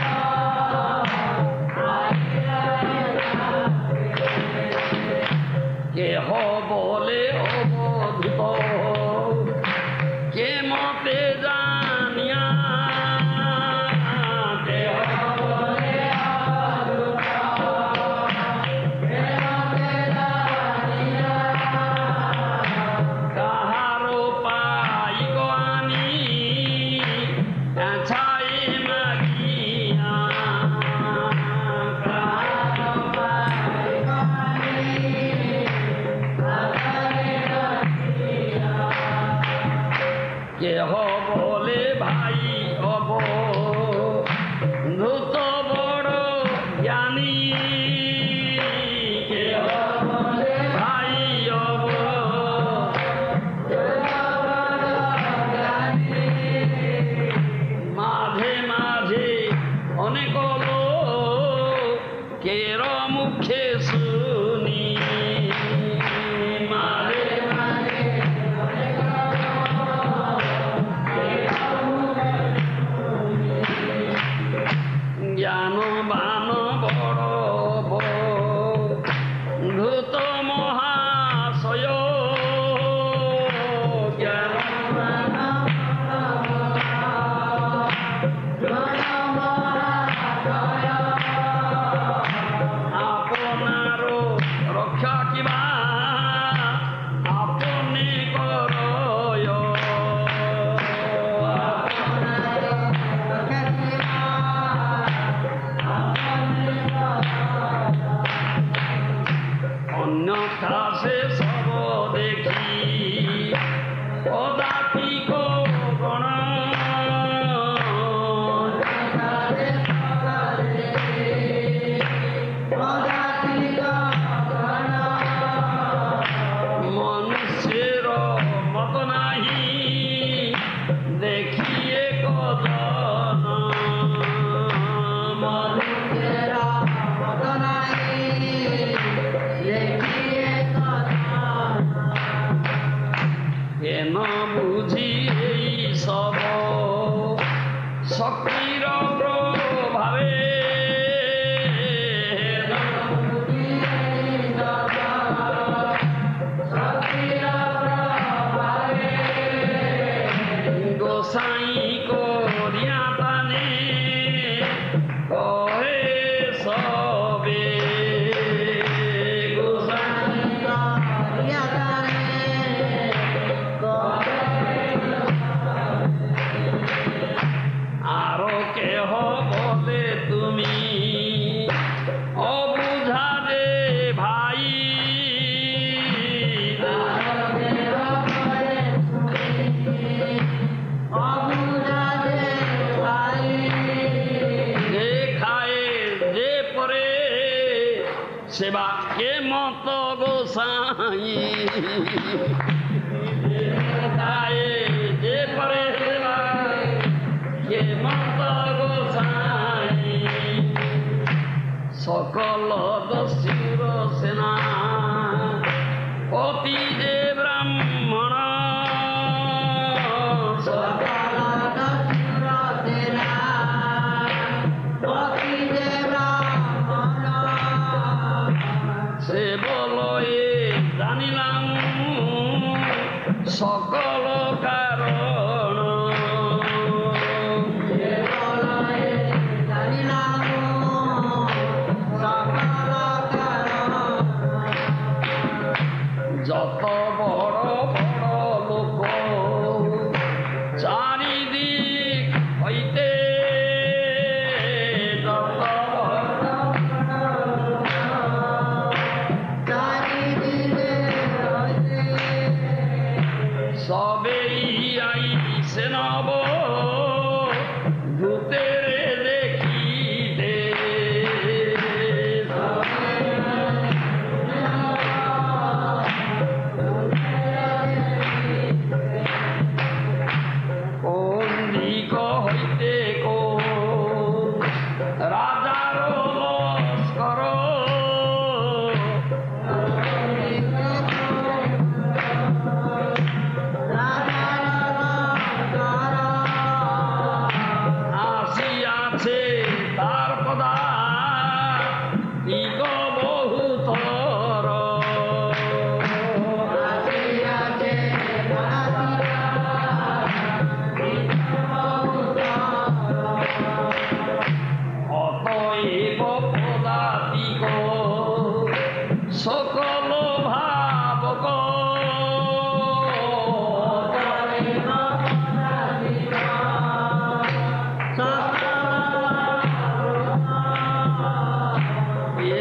চির প্রভাবে গোসাই করিয়া তানে কহে সবে গোসাই করিয়া তানে আরো কেহ বলে তুমি অবুঝা রে ভাই যে খায় যে পরে সেবা কে মত গোসাই খায় যে পরে সেবা কে মত গোসাই সকল দস্যুর সেনা অতি যে ব্রাহ্মণ সকল দস্যুর সেনা অতি যে ব্রাহ্মণ সে বলয়ে জানিলাম সকল কারণ যত বড় বড় লোক চারিদিক হইতে যত সবেই আইসে নব ভূতের দেখিতে কোন দিক হইতে কোন রাজার লস্কর আসিয়াছে তার পদা দিগ বহুতর অতএব পদাতিক সকল ভাবক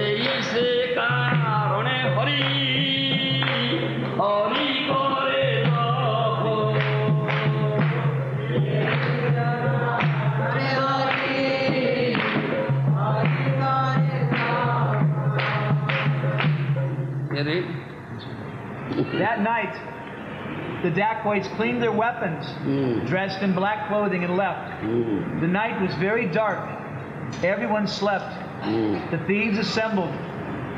এই সে কারণে হরি হরি করে তপ। That night, the dacoits cleaned their weapons, dressed in black clothing, and left. The night was very dark. Everyone slept. The thieves assembled.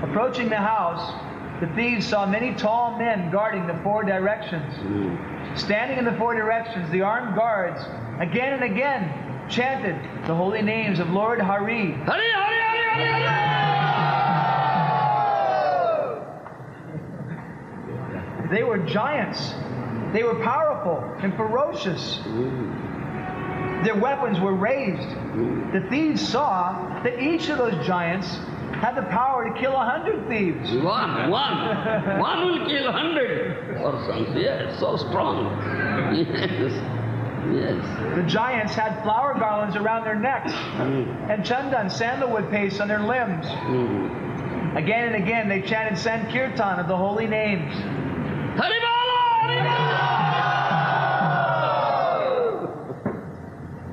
Approaching the house, the thieves saw many tall men guarding the four directions. Standing in the four directions, the armed guards again and again chanted the holy names of Lord Hari. Hari, Hari, Hari, Hari, Hari. They were giants. They were powerful and ferocious. Their weapons were raised. The thieves saw that each of those giants had the power to kill 100 thieves. One will kill 100 persons. Yes, so strong. Yes. The giants had flower garlands around their necks and chandan, sandalwood paste on their limbs. Again and again they chanted Sankirtan of the holy names. Hari Bolo, Hari Bolo.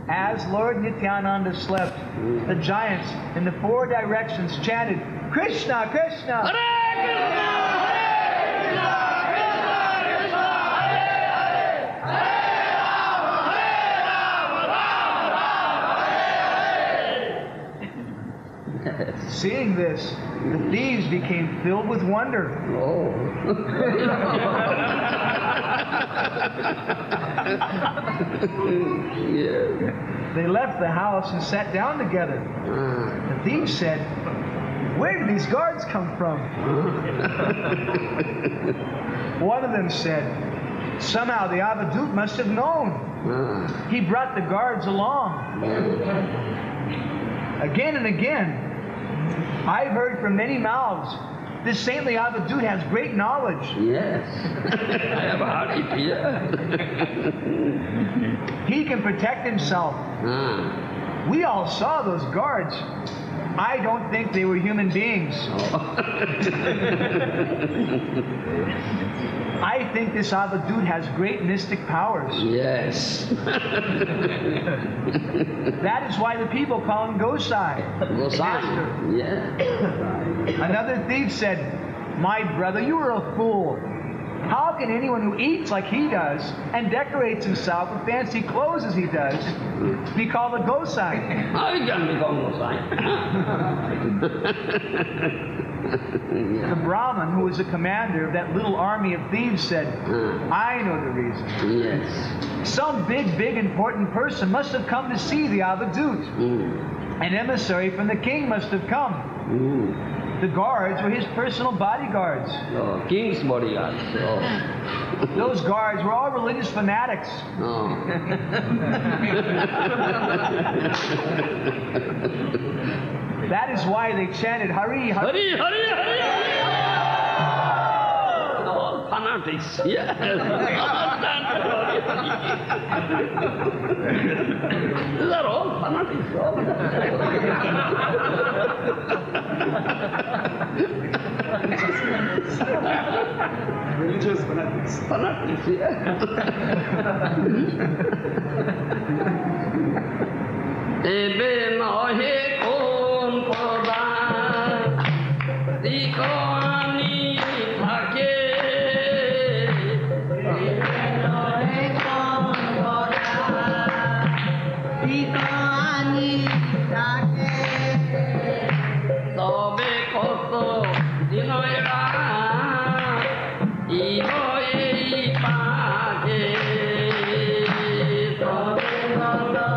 As Lord Nityananda slept, the giants in the four directions chanted, Krishna, Krishna! Hare Krishna, Krishna, Krishna, Hare Rama, Rama, Hare. Seeing this, the thieves became filled with wonder. Oh. Yeah. They left the house and sat down together. The thieves said, "Where did these guards come from?" One of them said, "Somehow the Avadut must have known. He brought the guards along." Again and again, I've heard from many mouths, this saintly Avadut has great knowledge. Yes. I have heard it here. He can protect himself. We all saw those guards. I don't think they were human beings. I think this Avadut has great mystic powers. Yes. That is why the people call him Gosai. Gosai. Yeah. Another thief said, "My brother, you are a fool. How can anyone who eats like he does and decorates himself with fancy clothes as he does be called a Gosai?" How you can become Gosai? The Brahmin, who was the commander of that little army of thieves, said, "I know the reason. Yes. Some big, important person must have come to see the Avadut. An emissary from the king must have come. The guards were his personal bodyguards. Oh, king's bodyguards. Oh. Those guards were all religious fanatics. Oh. That is why they chanted Hari, Hari. Hari, Hari, Hari, Hari. All fanatics. Yes. These are all fanatics. Religious fanatics. Fanatics, yeah. Ebe nahe kon koda dikani thake. Ebe nahe kon koda dikani thake. Tobe koto dinoira iho ei page. Tobe koto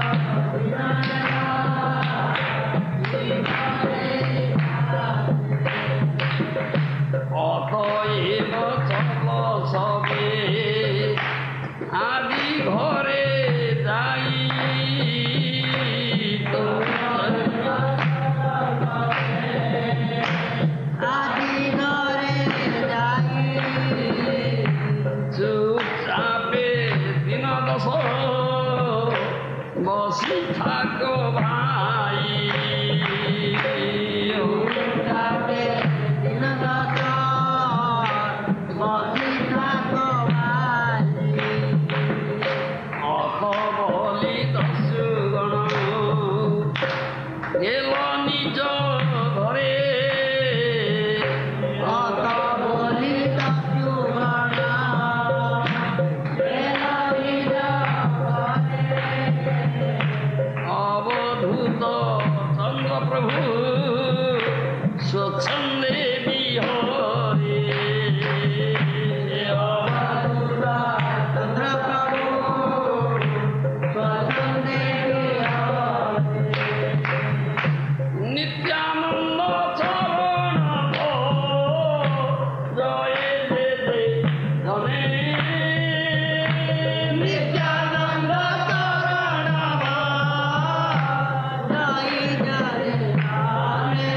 অতএব চলো সবে আদি ঘরে যাই আদি ঘরে যাই চুপচাপে দিন দশ বসি থাকো ভাই চুপচাপে দিন দশ বসি থাকো ভাই অত বলি দস্যু গণ গেল নিজ ঘরে অত বলি দস্যু গণ গেল নিজ ঘরে অবধূত চন্দ্রপ্রভু স্বচ্ছন্দে বিহরে অবধূত চন্দ্রপ্রভু স্বচ্ছন্দে বিহরে নিত্যানন্দ চরণ জয় দে ধনে নিত্যানন্দ চরণ জয় জয় ধনে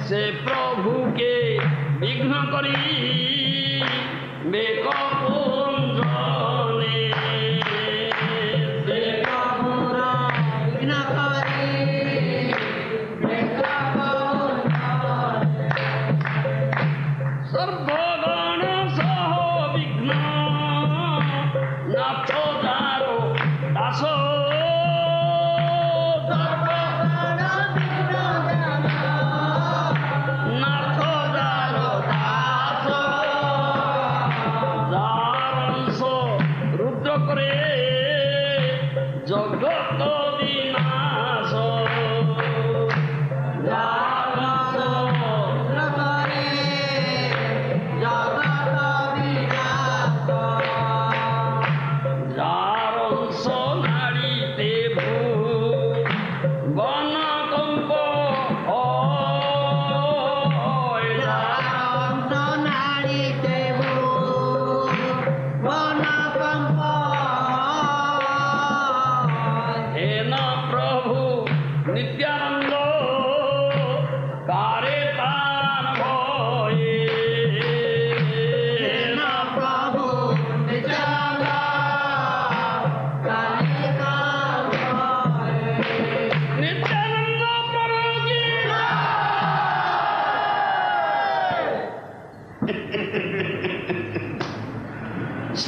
से प्रभु के विघ्न करी बेक पूंजने से प्रभुर विघ्न करी बेक पूंजने सर्वगण सह विघ्न नाथ दारो दास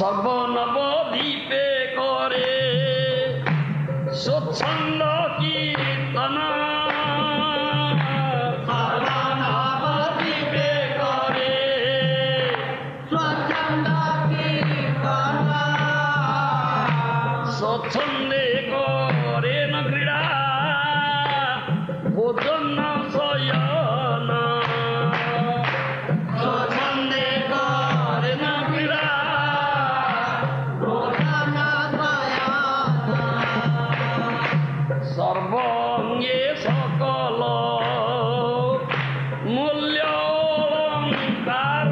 सर्व नवदीपे करे स्वच्छंद कीर्तन सर्व नवदीपे करे स्वच्छंद कीर्तन स्वच्छंदे करे न क्रीड़ा भोजन शयन स्वच्छंदे करे न क्रीड़ा सर्वंगे सकल मूल्य अलंकार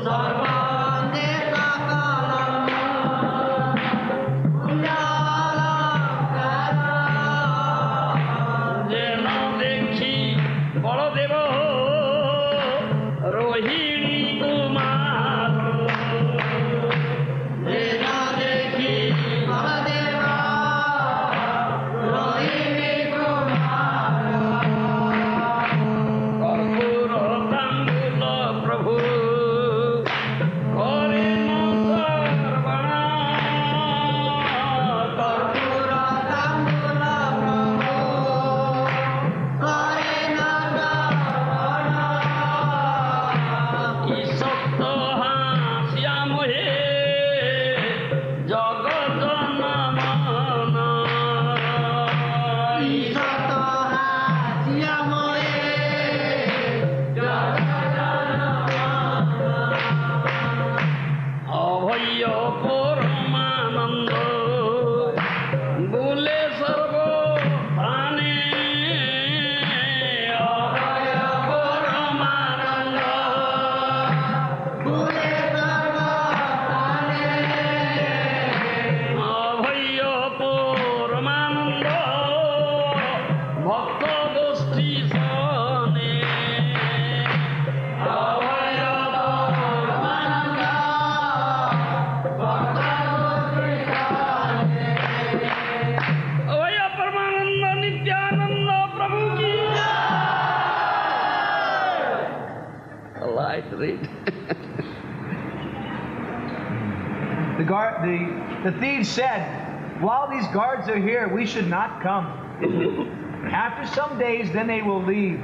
सर्वंगे सकल मूल्य अलंकार जेन देखी बलदेव रोहिणी कुमार जेन देखी Baldev The thieves said, while these guards are here, we should not come. After some days, then they will leave.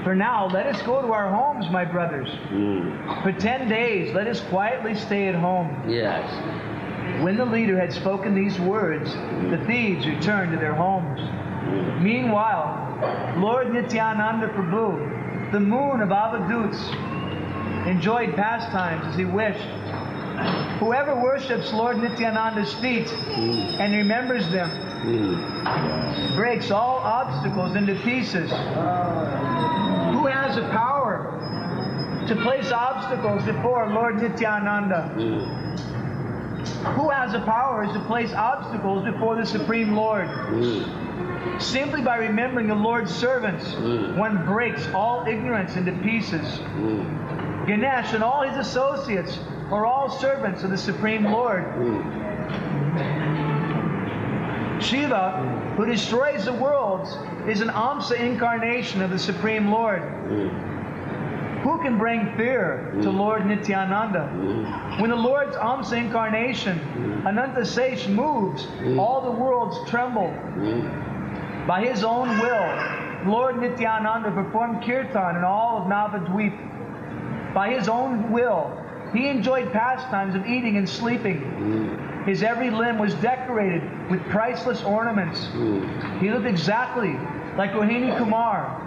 For now, let us go to our homes, my brothers. For 10 days, let us quietly stay at home. Yes. When the leader had spoken these words, the thieves returned to their homes. Meanwhile, Lord Nityananda Prabhu, the moon of Avaduts, enjoyed pastimes as he wished. Whoever worships Lord Nityananda's feet and remembers them breaks all obstacles into pieces. Who has the power to place obstacles before Lord Nityananda? Who has the power to place obstacles before the Supreme Lord? Simply by remembering the Lord's servants, one breaks all ignorance into pieces. Ganesh and all his associates are all servants of the Supreme Lord. Shiva, who destroys the worlds, is an Amsa incarnation of the Supreme Lord. Who can bring fear to Lord Nityananda? When the Lord's Amsa incarnation, Anantasesh, moves, all the worlds tremble. By his own will, Lord Nityananda performed kirtan in all of Navadvip. By his own will, he enjoyed pastimes of eating and sleeping. His every limb was decorated with priceless ornaments. He looked exactly like Rohini Kumar,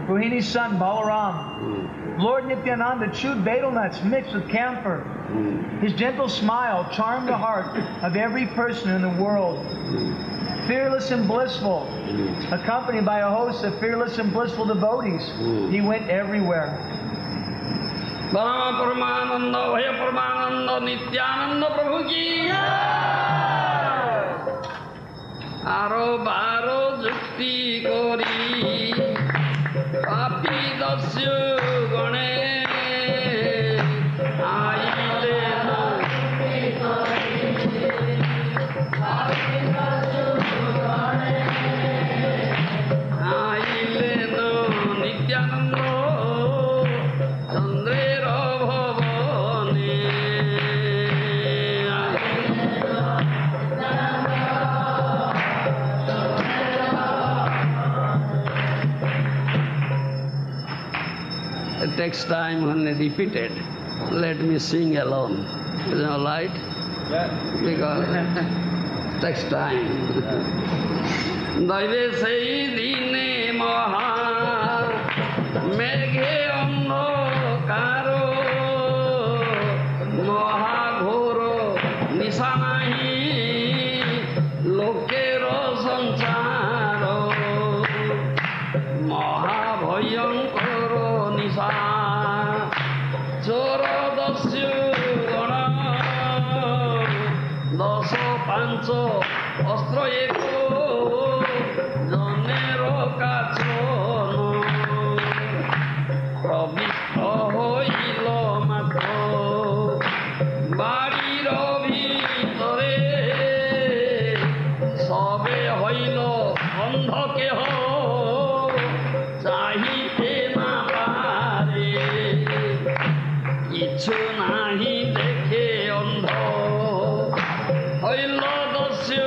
Rohini's son Balaram. Lord Nityananda chewed betel nuts mixed with camphor. His gentle smile charmed the heart of every person in the world. Fearless and blissful, accompanied by a host of fearless and blissful devotees, he went everywhere. Paramananda, Bhaya Paramananda, Nityananda Prabhu ki Aro baro jukti kori papi dasya gane aile no aile no Nityananda It takes time when repeated. Let me sing alone. Is that all right? Yeah. Because it takes time. Daive sei dine maha meghe annokaro maha ghoro nisha nahi lokero sancharo maha bhayankaro nisha choro dasya gana daso pancho अस्त्र एको Janeiro काछनो प्रविष्ट हईल मात्र बाड़ीर भितरे सबे हईल अंध केह चाहिते ना पारे किछु नाही देखे अंध हईल दस्यु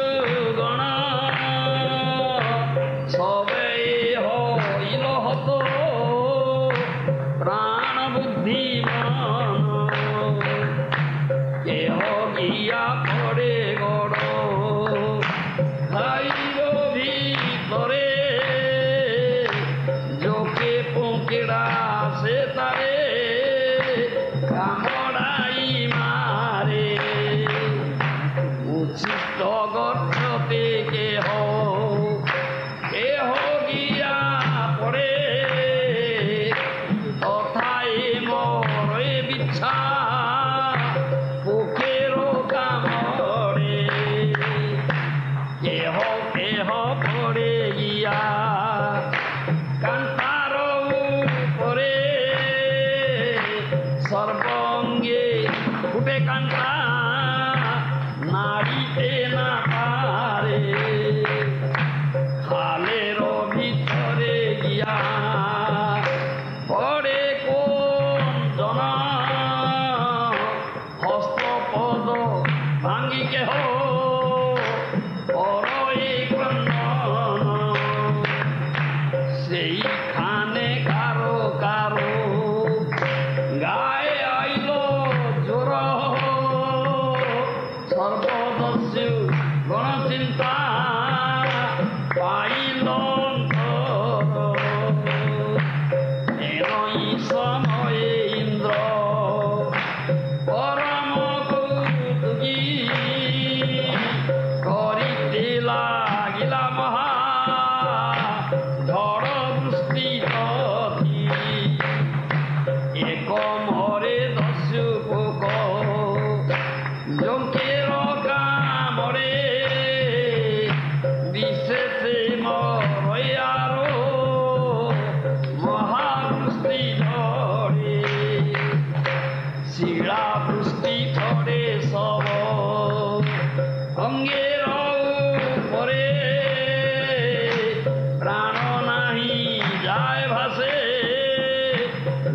ভাসে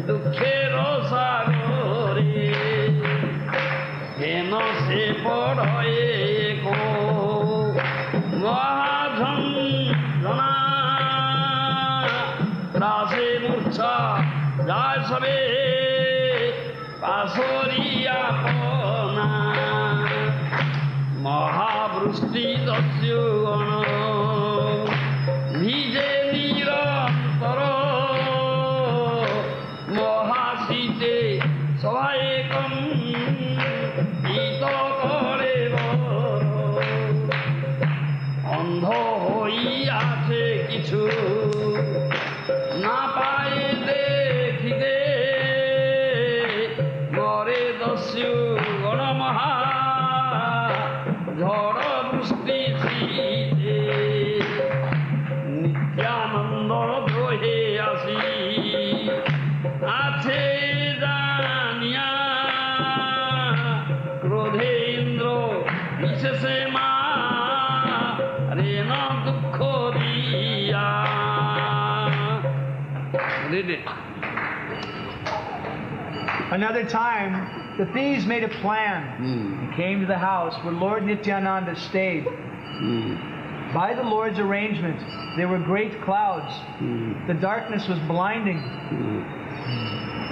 দুঃখের সাগরে হেন সে পড়ে কো মহাঝঞ্ঝনা রাসে মূর্ছা যায় সবে পাশরিয়া পনা মহাবৃষ্টি দস্যুগণ ভিজে নিরন্তর মহাশীতে সবাই কম শীত করে অন্ধ হইয়াছে কিছু না পায় দেখিতে মরে দস্যু গণ মহা ঝড় বৃষ্টি শীতে নিত্যানন্দ দোহে আসি আছে জানিয়া ক্রোধে ইন্দ্র বিশেষে মা রেণ দুঃখ দিয়া। Another time, the thieves made a plan and came to the house where Lord Nityananda stayed. By the Lord's arrangement, there were great clouds. The darkness was blinding.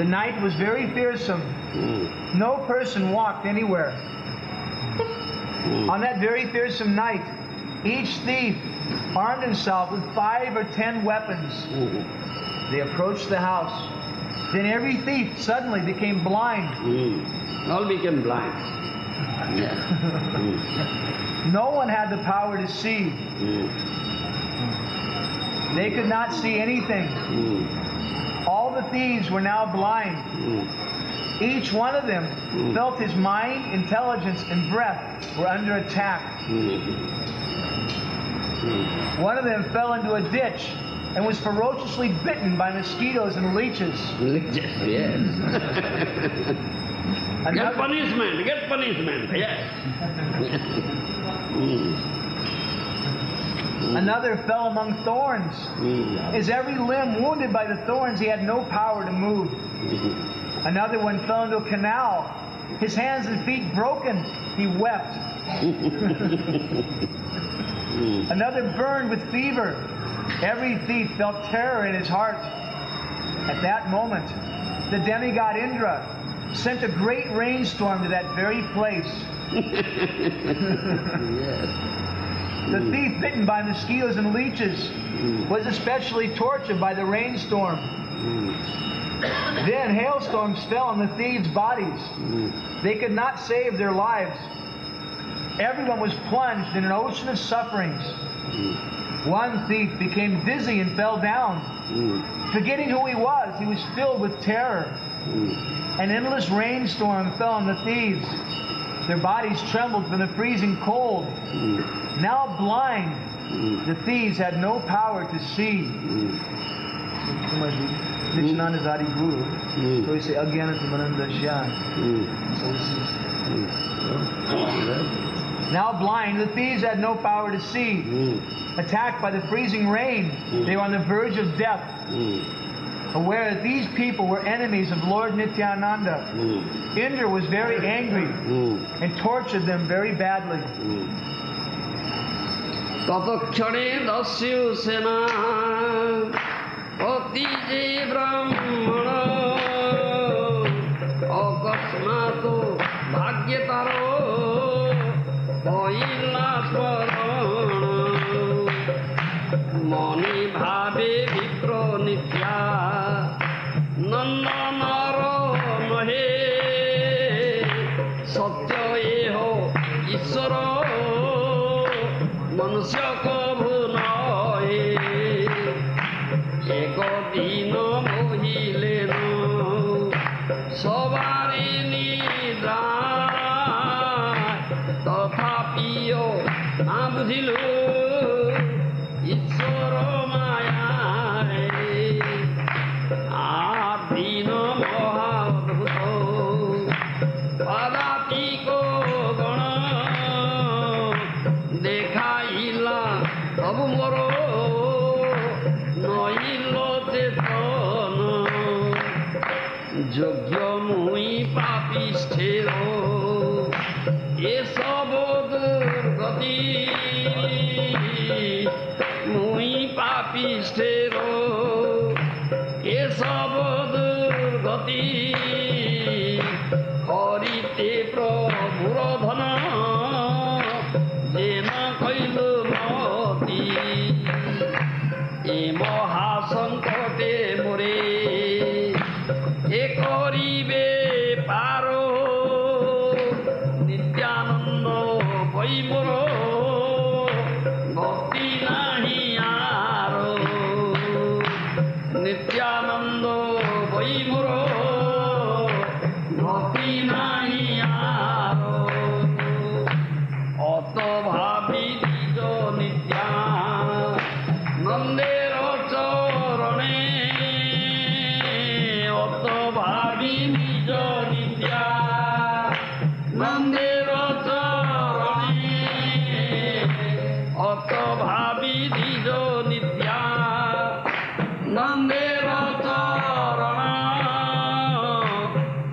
The night was very fearsome. No person walked anywhere. On that very fearsome night, each thief armed himself with 5 or 10 weapons. They approached the house. Then every thief suddenly became blind. All became blind. No one had the power to see. They could not see anything. All the thieves were now blind. Each one of them felt his mind, intelligence, and breath were under attack. One of them fell into a ditch and was ferociously bitten by mosquitoes and leeches. Yes. Get punishment, yes. Another fell among thorns. His every limb wounded by the thorns, he had no power to move. Another one fell into a canal. His hands and feet broken, he wept. Another burned with fever. Every thief felt terror in his heart. At that moment, the demigod Indra sent a great rainstorm to that very place. The thief bitten by mosquitoes and leeches was especially tortured by the rainstorm. Then hailstorms fell on the thieves' bodies. They could not save their lives. Everyone was plunged in an ocean of sufferings. One thief became dizzy and fell down. Forgetting who he was filled with terror. An endless rainstorm fell on the thieves. Their bodies trembled from the freezing cold. Now blind, the thieves had no power to see. Nityananda is Adi Guru. So we say, Agyanati Manandasya. So this is... Now blind, the thieves had no power to see. Attacked by the freezing rain, they were on the verge of death. Aware that these people were enemies of Lord Nityananda, Indra was very angry and tortured them very badly. ততক্ষণে দস্যু সেনা অতি যে ব্রাহ্মণ অকস্মাৎ ভাগ্যে তার হইলা স্মরণ মনে ভাবে বিপ্র নিত্যা নন্দনর নহে সত্য এহ ঈশ্বর মনুষ্য কভু নহে একদিন মহিলেন সবারি নিদ্রা তথাপিও না বুঝিল ঈশ্বর মায়ায় আদিন মহাভূত পদাতিক গণ দেখাইলা তবু মোর নইল চেতন যোগ্য মুই পাপিষ্ঠের এসব দুর্গতি মুই পাপিষ্ঠের এসব দুর্গতি করিতে প্রভুর ধন যেন কইল মতি এ মহাসংকটে মোরে এ করিবে পারো নিত্যানন্দ বই মোর ভক্তি নাহি আরো নিত্যানন্দ বই মোর ভক্তি নাহি আরো অত ভাবি নিজ নিত্যানন্দের চরণে অত ভাবি নিজ নিত্যানন্দের চরণে অত ভাবি নিজ নিত্যানন্দের চরণ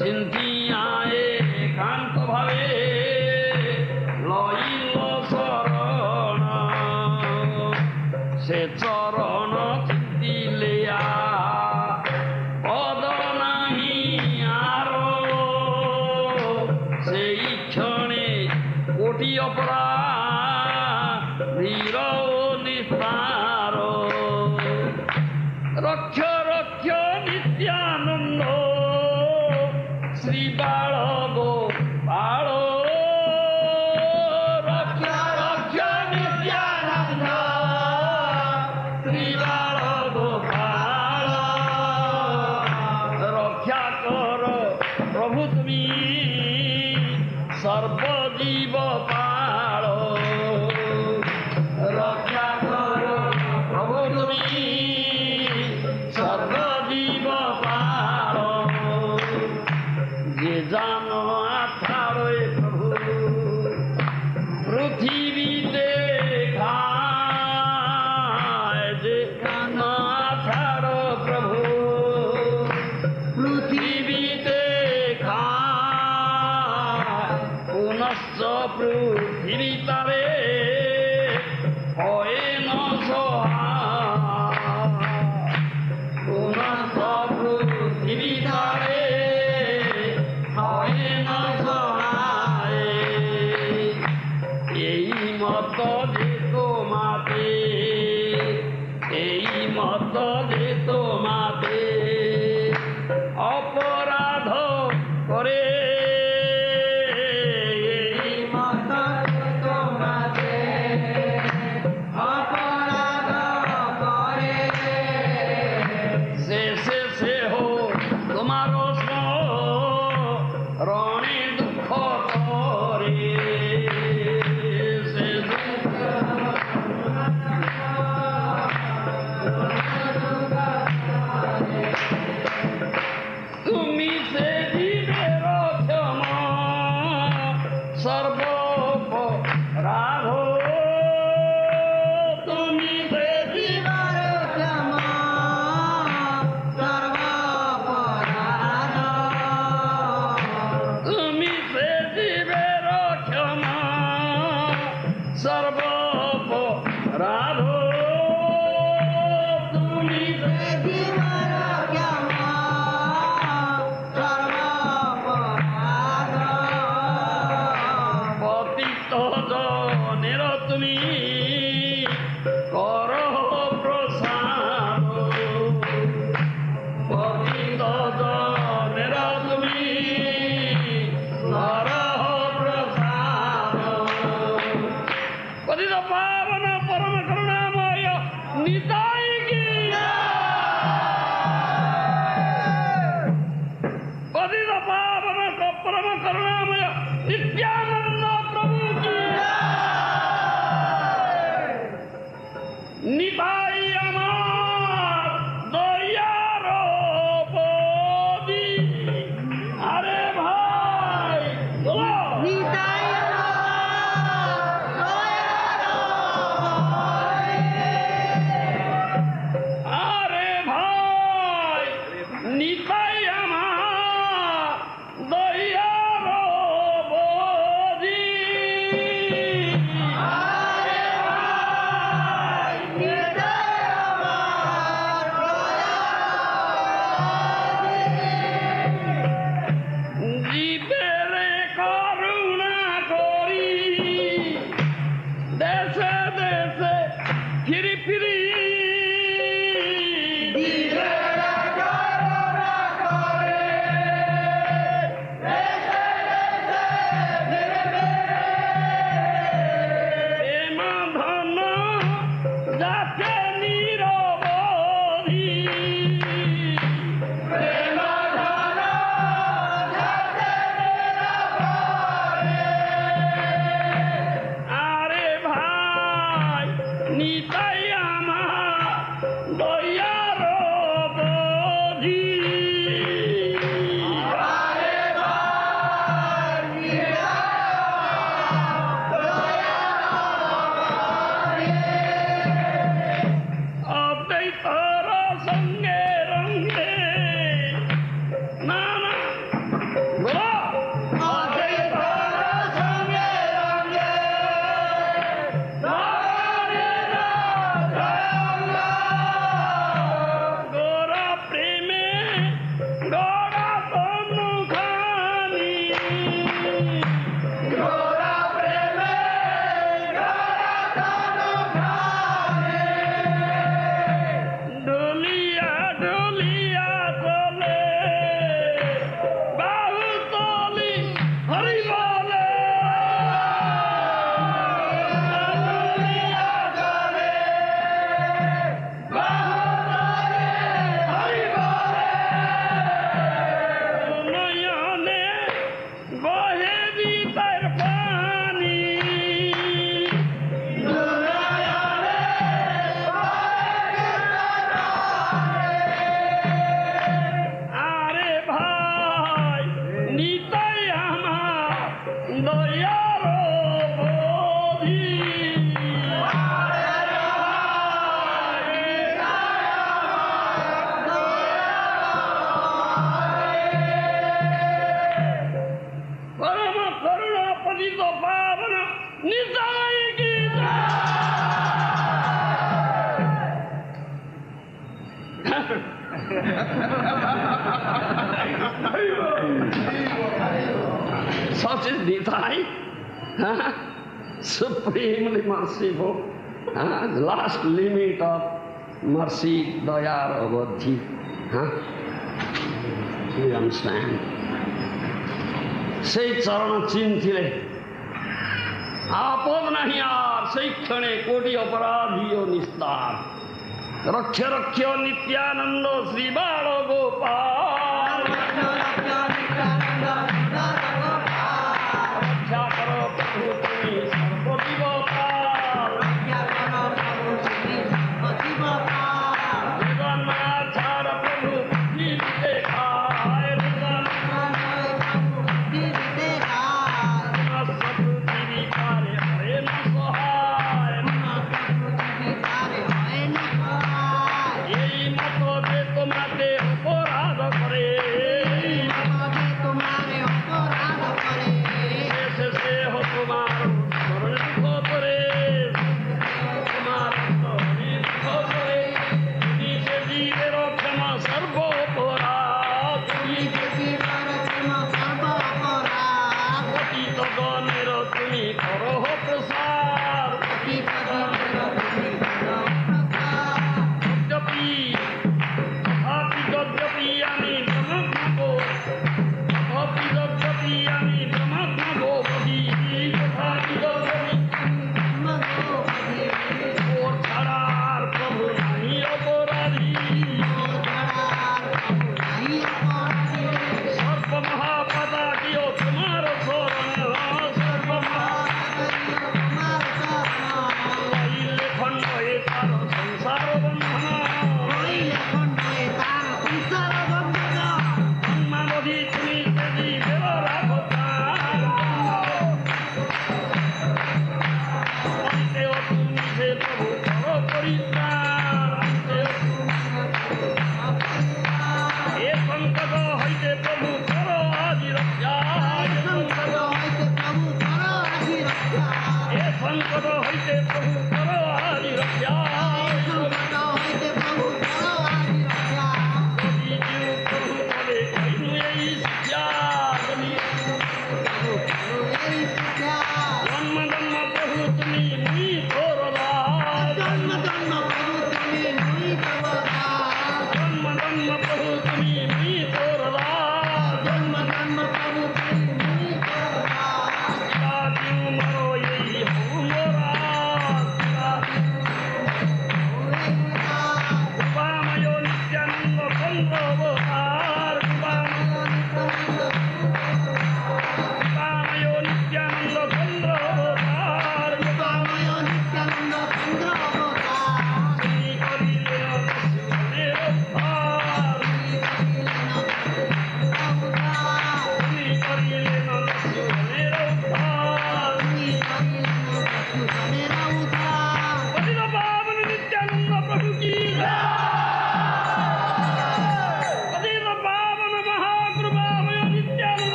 চিন্তিয়া একান্ত ভাবে লইল শরণ সে চরণ চিন্তিলেয়া পদ নাহি আরো সেই ক্ষণে কোটি অপরাধীর নিস্তার রক্ষ রক্ষ নিত্যানন্দ শ্রী বাল গোপাল রক্ষ রক্ষ নিত্যানন্দ শ্রী বাল গোপাল রক্ষা কর প্রভু তুমি সর্বজীব পাল রক্ষা কর প্রভু তুমি সর্বজীব পাল যে জানো আথারয় প্রভু পৃথিবীতে খায় যে জানো আথার প্রভু পৃথিবীতে খায় পুনশ্চ পৃথিবী তারে হয় ন সহায় পুনশ্চ পৃথিবী তারে হয় ন সহায় এই মত যে তোমাতে এই মত যে তোমাতে অপরাধ করে এই মত যে তোমাতে অপরাধ করে শেষে সে হো তোমার রণে দুঃখ করে তুমি সে জীবের ক্ষমা সর্বপরাধ তুমি সে জীবের ক্ষমা সর্বপরাধ তুমি সে জীবের ক্ষমা সর্বপরাধ তুমি সে জীবের ক্ষমা পতিত জনের তুমি কর প্রসাদ পতিত জনের তুমি কর প্রসাদ পতিত পাবন পরম করুণাময় নিতাই কি পতিত পাবন পরম করুণাময় নিত্যানন্দ প্রভু কি নিতাই আমার দয়ার পদি আরে ভাই নিতাই আরে ভাই নিতাই আমার Such is Nitai, supremely merciful, the last limit of mercy, daya, or bhakti. You understand? Say charana chintile. Apod nahi yaar, say khane koti aparadhiyo nistar. Rakhya rakhya Nityananda Srila Gopal. Rakhya karo Prabhu tumi sarvati Gopal. Vedana chara Prabhu buddhi dekha.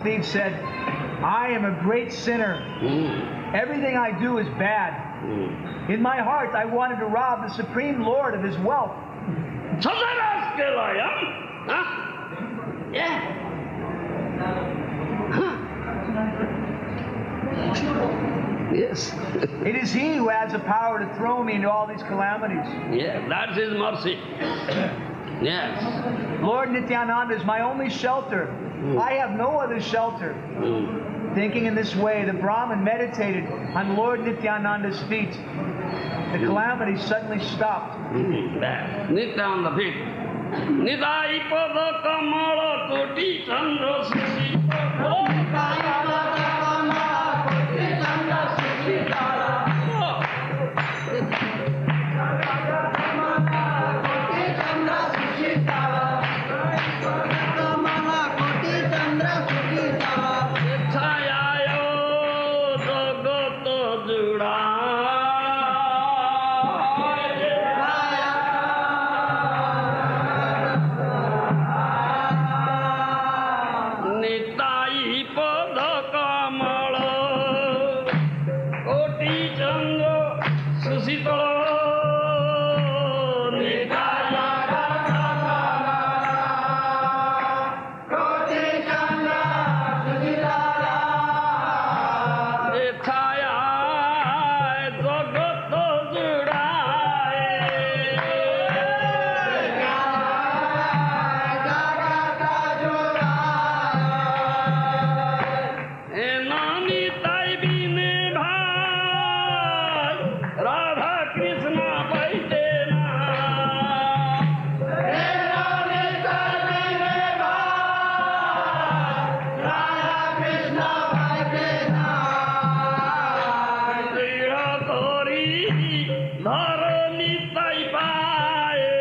Steve said, I am a great sinner. Everything I do is bad. In my heart, I wanted to rob the Supreme Lord of his wealth. Yeah. Yes. It is he who has the power to throw me into all these calamities. Yeah, that's his mercy. Yes. Lord Nityananda is my only shelter. I have no other shelter. Thinking in this way, the Brahmin meditated on Lord Nityananda's feet. The calamity suddenly stopped. Nityananda feet. Nidai pada kamala koti chandra sushi. Nitai pada হইতে না। দৃঢ় করি ধর নিতাই পায়ে,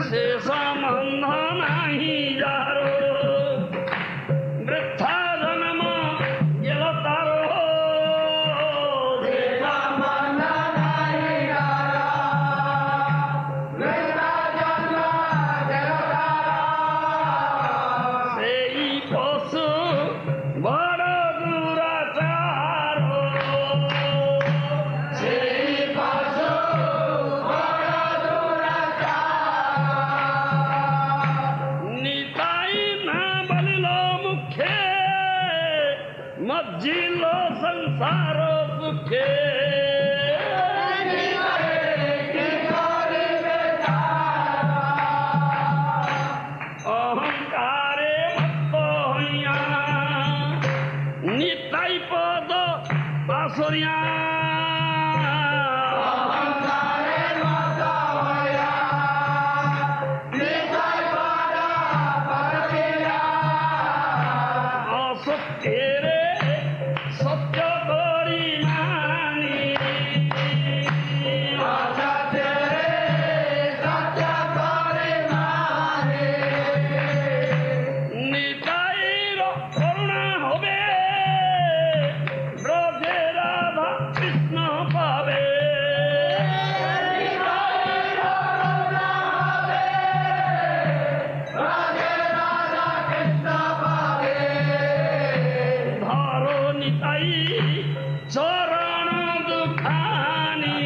সে সম্বন্ধ নাহি যারো, বৃথা জন্ম গেল তারো। সেই পশু বড় দুরাচার, নিতাই না বলিল মুখে, মজ্জিল সংসার সুখে। অহংকারে মত্ত হইয়া নিতাই পদ পাশরিয়া। অসত্যেরে সত্য করি মানি, নিতাইর করুণা হবে, ব্রজে রাধা কৃষ্ণ পাবে। ধরো নিতাই চরণ দুখানি,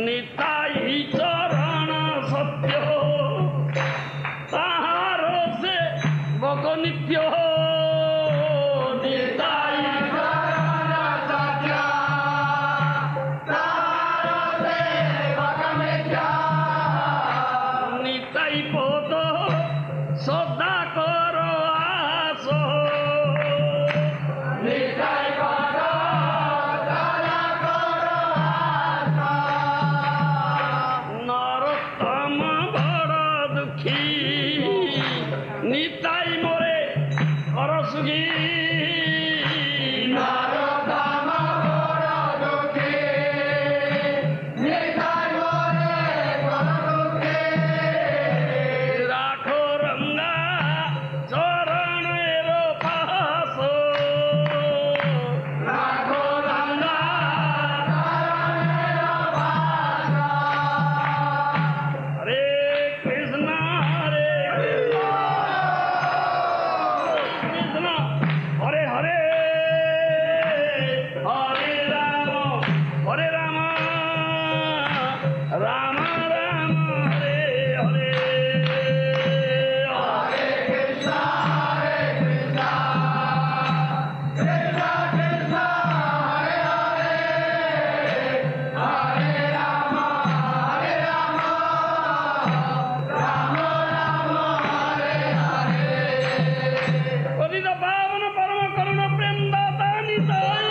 নিতাই চরণ সত্য, তাহার সে বক নিত্য। নিতাই নিতাই পদ শ্রদ্ধা কর আস, নরোত্তম বড় দুঃখী, নিতাই মোরে কর সুখী। রাখো রঙ্গা চরণের পাশ, হরে কৃষ্ণ হরে কৃষ্ণ, হরে হরে হরে রাম, হরে রাম রাম রাম হরে হরে। পতিত পাবন পরম করুণ প্রেম দাতা নিতাই।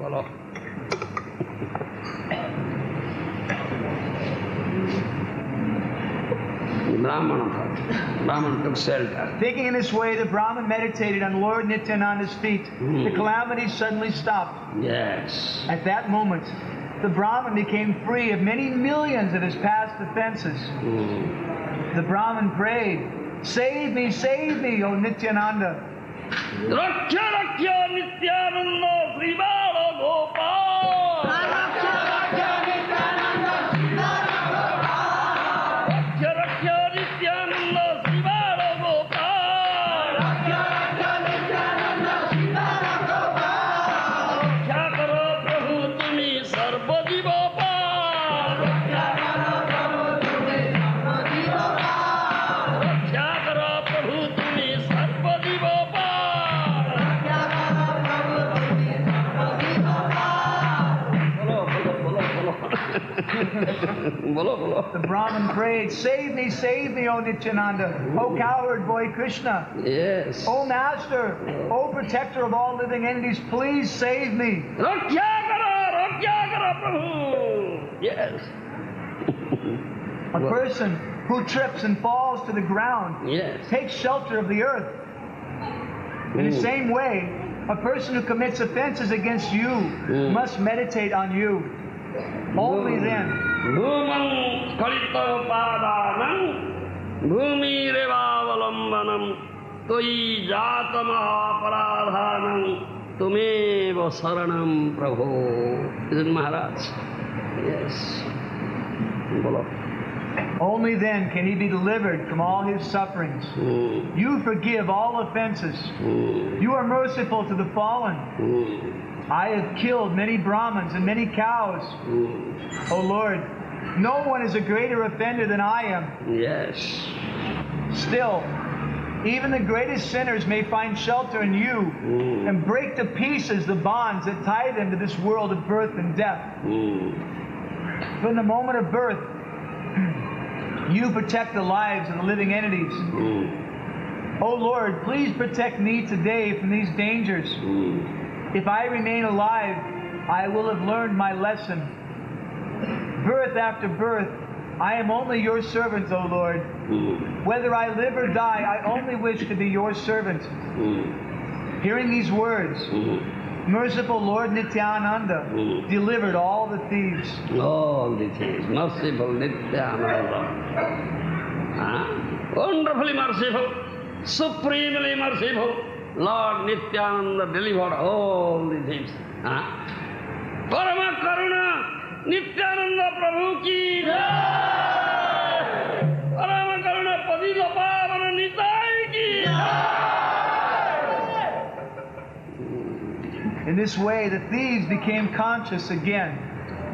বলো Brahman took shelter. Thinking in this way, the Brahmin meditated on Lord Nityananda's feet. The calamity suddenly stopped. Yes. At that moment, the Brahmin became free of many millions of his past offenses. The Brahmin prayed, save me, O Nityananda. Raksha Raksha Nityananda Srila Gopal. Raksha Raksha Nityananda Srila Gopal. Raksha karo Prabhu tumi sarva jiva paal. Raksha karo Prabhu tumi sarva jiva paal. Bolo, bolo. The Brahmin prayed, save me, O Nityananda, O coward boy Krishna. Yes. O Master, O Protector of all living entities, please save me. Rakya karo, Prabhu. Yes. A person who trips and falls to the ground Yes. takes shelter of the earth. In the same way, a person who commits offenses against you must meditate on you. Only then. Bhumam skalita padanam bhumi revavalambanam toi jatamaha paradhanam tumeva saranam Prabhu. Isn't Maharaj? Yes. Bolo. Only then can he be delivered from all his sufferings. You forgive all offenses. You are merciful to the fallen. I have killed many Brahmins and many cows. O Lord, no one is a greater offender than I am. Yes. Still, even the greatest sinners may find shelter in you and break to pieces the bonds that tie them to this world of birth and death. From the moment of birth, you protect the lives of the living entities. O Lord, please protect me today from these dangers. If I remain alive, I will have learned my lesson. Birth after birth, I am only your servant, O Lord. Whether I live or die, I only wish to be your servant. Hearing these words, merciful Lord Nityananda delivered all the thieves. All the things. Merciful Nityananda. Wonderfully merciful, supremely merciful Lord Nityananda delivered all the thieves. Parama Karuna Nityananda Prabhu ki jai! Parama Karuna Padila Pavana Nitai ki jai! In this way, the thieves became conscious again.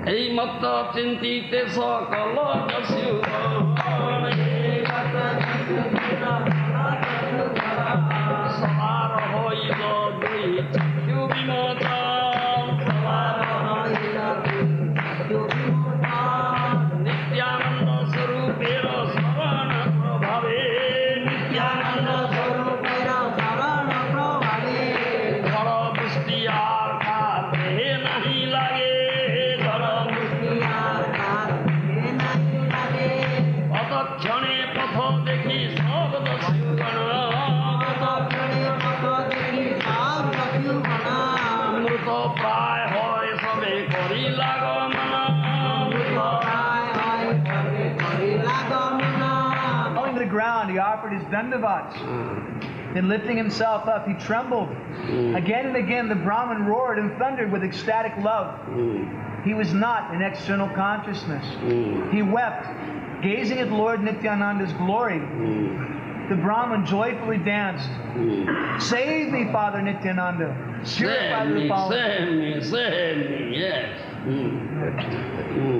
Ei matta chintite sakala dasyu samara hoiga dui chakyu vimata Nityananda sarupera sarana prabhave Nityananda sarupera sarana prabhave Dhara dustiyar ka dehe nahi lage ক্ষণে পথ দেখি সব দস্যুগণ মৃত প্রায় হয় সবে করি লাগমন Falling to the ground, he offered his dandavats. Then lifting himself up, he trembled. Again and again, the Brahmin roared and thundered with ecstatic love. He was not in external consciousness. He wept, gazing at Lord Nityananda's glory. The Brahmin joyfully danced. Save me, Father Nityananda. Purify the fallen. Save me, yes.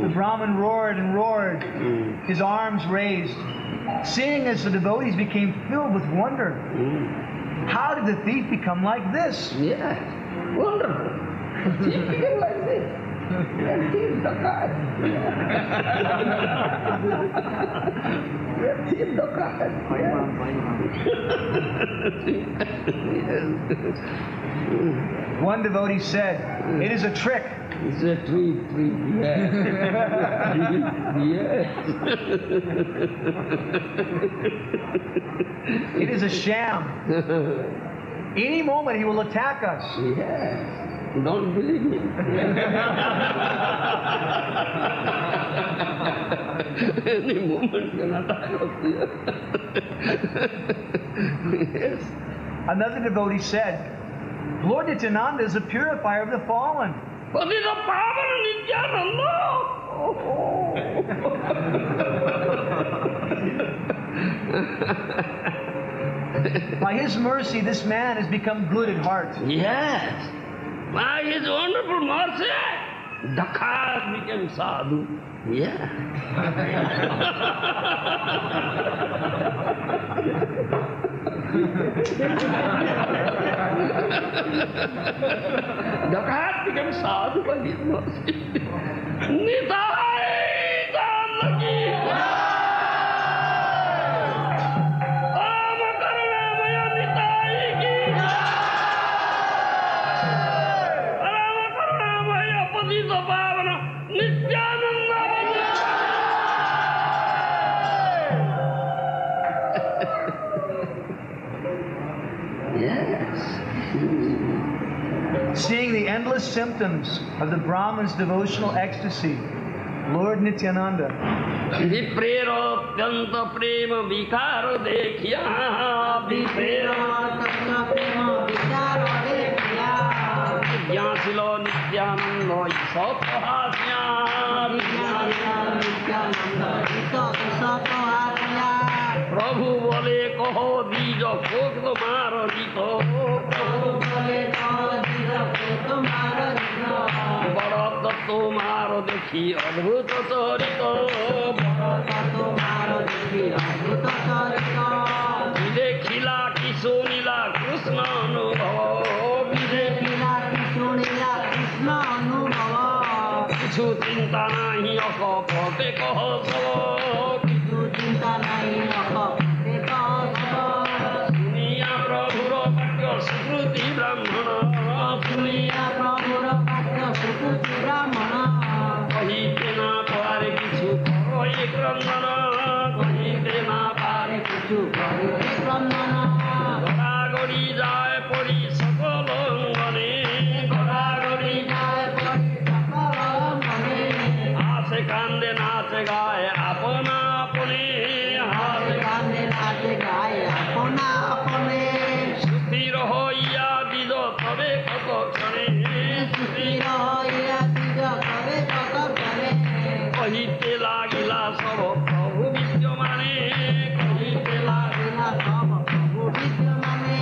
The Brahmin roared and roared, his arms raised. Seeing this, the devotees became filled with wonder. How did the thief become like this? Yes, wonderful. He became like this. Thief the card. Thief the card. One devotee said, "It is a trick." It's a trick, yes. Yes. It is a sham. Any moment he will attack us. Yes. Don't believe him. Any moment can attack us. Yes. Another devotee said, Lord Nityananda is a purifier of the fallen. But it's a power of Nityananda. By his mercy, this man has become good at heart. Yes. By his wonderful mercy, Dakar became sadhu. Yeah. Dakar became sadhu by his mercy. Nitai! की परम करुणामय निताई की परम करुणामय पतित पावन Nityanand Seeing the endless symptoms of the Brahman's devotional ecstasy, Lord Nityananda, विप्रेर अत्यंत प्रेम विकार देखिया विप्रेर ज्ञासिल नित्यानंद ईशतहास्या प्रभु बोले कहो बीज कोक तुम्हार गीत बड़ तुम्हार देखी अद्भुत चरित देखिला कि सुनिला कृष्ण अनुभव किछु चिंता नहीं अकपटे कह सब सुनिया प्रभुर वाक्य सुकृति ब्राह्मण कहिते ना पारे किछु करे क्रंदन कहिते ना पारे किछु करे क्रंदन गड़ागड़ी जाए पड़ी सकल अंगने गड़ागड़ी जाए पड़ी सकल अंगने आसे कांदे नाचे गाए अपना अपने हासे कांदे नाचे गाए अपना अपने सुखी रहो या दिज तबे कत क्षणे सुखी रहो या दिज तबे कत क्षणे कहिते लागिला सब प्रभु विद्यमाने कहिते लागिला सब प्रभु विद्यमाने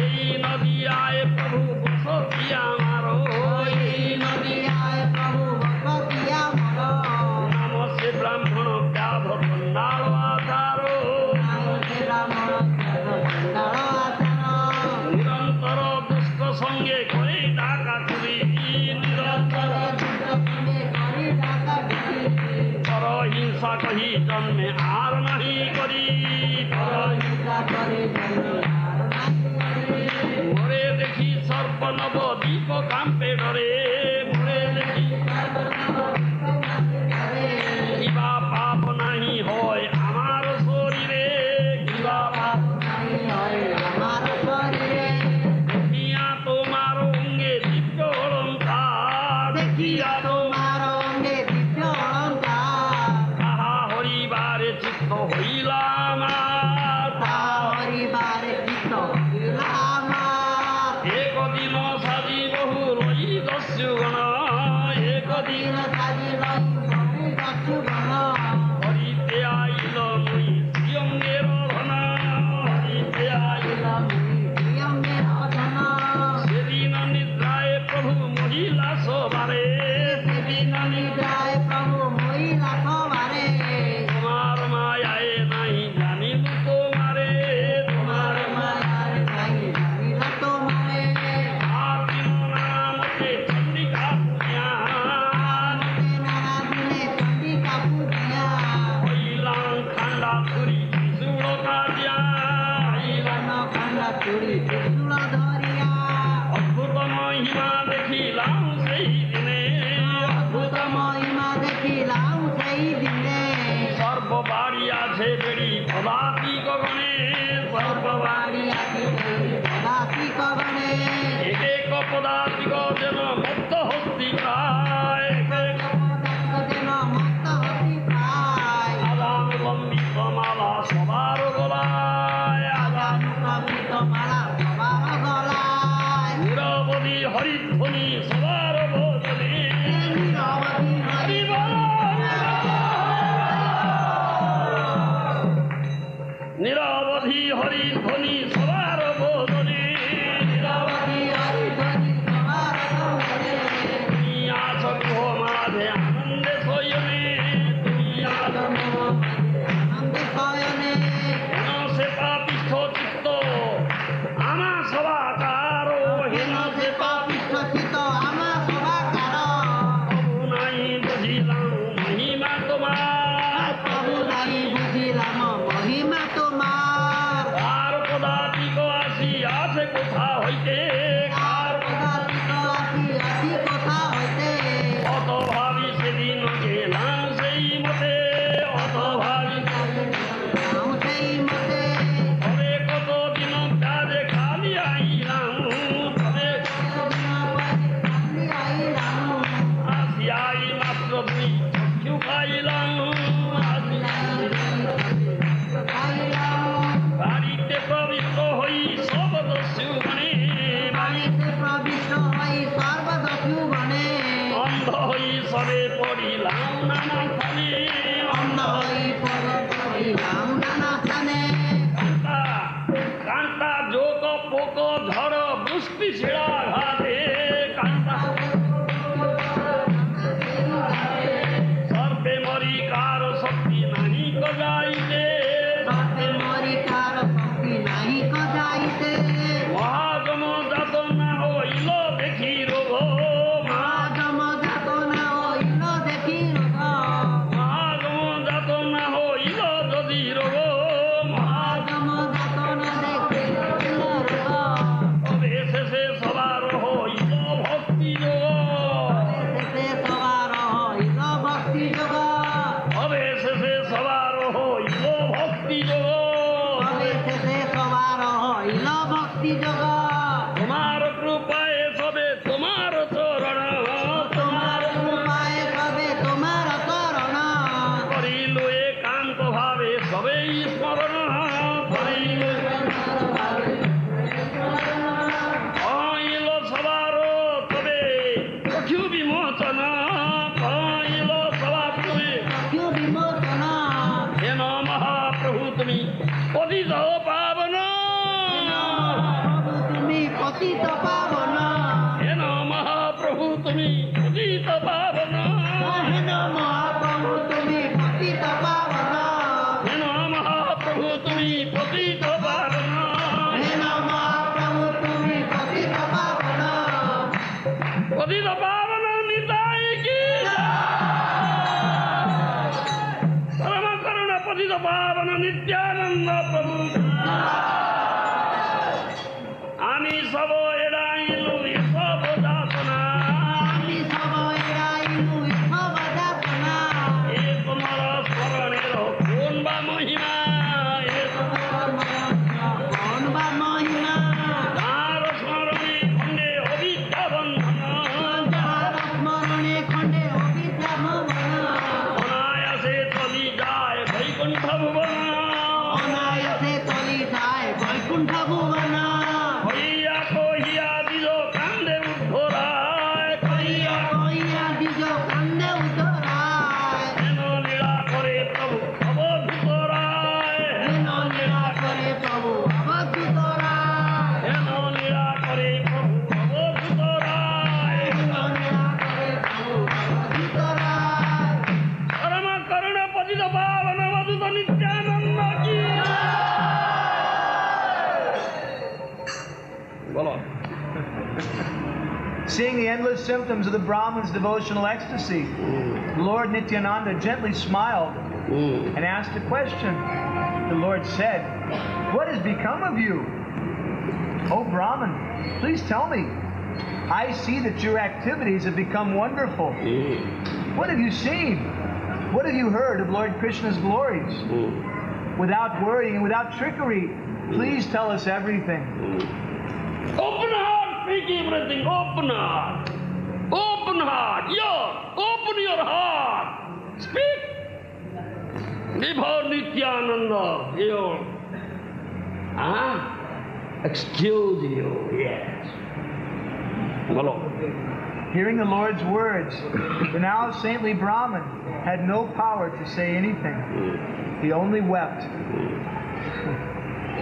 एई नदी आए प्रभु बसतिया मारो एई नदी आए प्रभु बसतिया मारो नाम से ब्राह्मण व्याध चंडाल आचारो नाम से ब्राह्मण व्याध चंडाल आचारो निरंतर दुष्ट संगे करे डाका चुरी निरंतर दुष्ट संगे करे डाका चुरी पर हिंसा कही जन्मे आर नहीं करी पर हिंसा करे जन्मे आर नहीं करी मोरे देखी सर्प नव दीप कांपे डरे मोरे देखी सर्प नव दीप कांपे डरे किबा पाप नहीं होय आमार शरीरे किबा पाप नहीं होय आमार शरीरे देखिया तुम्हार अंगे दिव्य अलंकार देखिया तुम्हार अंगे दिव्य अलंकार ताहा हरिबारे चित्त हইলা আমার ताहा हरिबारे चित्त हইলা আমার एक दिन साजी बहु रही दस्युगण एक दिन साजी रही दस्युगण हरिते आइल मुई प्रियंगेर धन हरिते आइल मुई प्रियंगेर धन सेदिन निद्राय प्रभु महिला सबारे सेदिन निद्राय प्रभु महिला सबारे তোমার মায়ায় নাই জানিল তোমারে তোমার মায়ায় নাই জানিল তোমারে আর দিন নামতে চন্ডিকা পূজা নামতে নামে চন্ডিকা পূজা হইলাম খান্ডা ছুরি ত্রিশূল কাজিয়া হইলাম খান্ডা ছুরি ত্রিশূল ধরিয়া অদ্ভুত মহিমা দেখিলাম সেই দিনে অদ্ভুত মহিমা সবে পড়িলাম নানা স্থানে অন্ধ হয়ে পড়িলাম নানা স্থানে কান্তা যোগ পোক ঝড় বৃষ্টি ছিড়া ঘাটে কান্তা সর্বে মরি কার শক্তি নাহি গজাইতে সর্বে মরি কার শক্তি নাহি গজাইতে মহাজম যাতনা হইল দেখি রোগ মহাজম যাতনা হইল দেখি রোগ মহাজম যাতনা হইল যদি রোগ মহাজম যাতনা দেখি রোগ অবশেষে সবার হইল ভক্তি যোগ শেষে সবার হইল ভক্তি যোগ অবশেষে সবার হইল ভক্তি যোগ শেষে সবার হইল ভক্তি যোগ তোমার কৃপায় সবে তোমার চরণ তোমার কৃপায় সবে তোমার চরণ করিল একান্ত ভাবে সবেই স্মরণ করিল কইল সবার তবে চক্ষু বিমোচন কইল সবার তবে কেউ বিমোচন হেন মহাপ্রভু তুমি পতিত পাবন তুমি পতিত পাবন হেন মহাপ্রভু তুমি পতিত পাবন হেন মহাপ্রভু তুমি পতিত পাবন হেন মহাপ্রভু তুমি পতিত পাবন হেন মহাপ্রভু তুমি পতিত পাবন পতিত পাবন নিতাই কি পরম করুণ পতিত পাবন নিত্যানন্দ প্রভু আমি সব এড়াইলু সব যাতনা আমি সব এড়াইলু সব যাতনা এ তোমার স্মরণের কোন বা মহিমা এ কোন বা মহিমা তার স্মরণে খণ্ডে অবিদ্যা বন্ধন যার স্মরণে খণ্ডে অবিদ্যা ভুবন অনায়াসে চলি যায় বৈকুণ্ঠ ভুবন অনায়াসে চলি যায় বৈকুণ্ঠ ভুবন হইয়া কহিয়া দিল কান্দে উদ্ধরায় কহিয়া কইয়া দিজ কান্দে উদরায় হেন লীলা করে প্রভু অবধূত রায় হেন লীলা করে প্রভু অবধূত রায় হেন লীলা করে প্রভু অবধূত রায় হেন লীলা করে প্রভু অবধূত রায় পরম করুণ পতিত পাবন অবধূত নিত্যানন্দ কি বলো Seeing the endless symptoms of the Brahman's devotional ecstasy, Lord Nityananda gently smiled and asked a question. The Lord said, "What has become of you? O Brahman, please tell me. I see that your activities have become wonderful. What have you seen? What have you heard of Lord Krishna's glories? Without worrying and without trickery, please tell us everything." Open heart, speak everything. Open heart. Open heart. Open your heart. Speak. Before Nityananda. Excuse you. Yes. Bolo. Hearing the Lord's words, the now saintly Brahmin had no power to say anything. He only wept.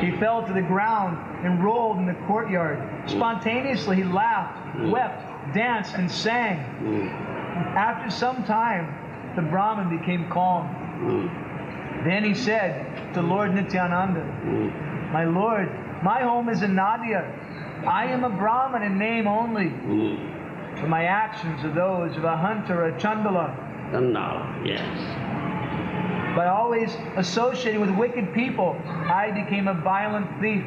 He fell to the ground and rolled in the courtyard. Spontaneously he laughed, wept, danced, and sang. After some time, the Brahmin became calm. Then he said to Lord Nityananda, "My Lord, my home is in Nadia. I am a Brahmin in name only. For my actions are those of a hunter or a chandala. Chandala, yes. By always associating with wicked people, I became a violent thief.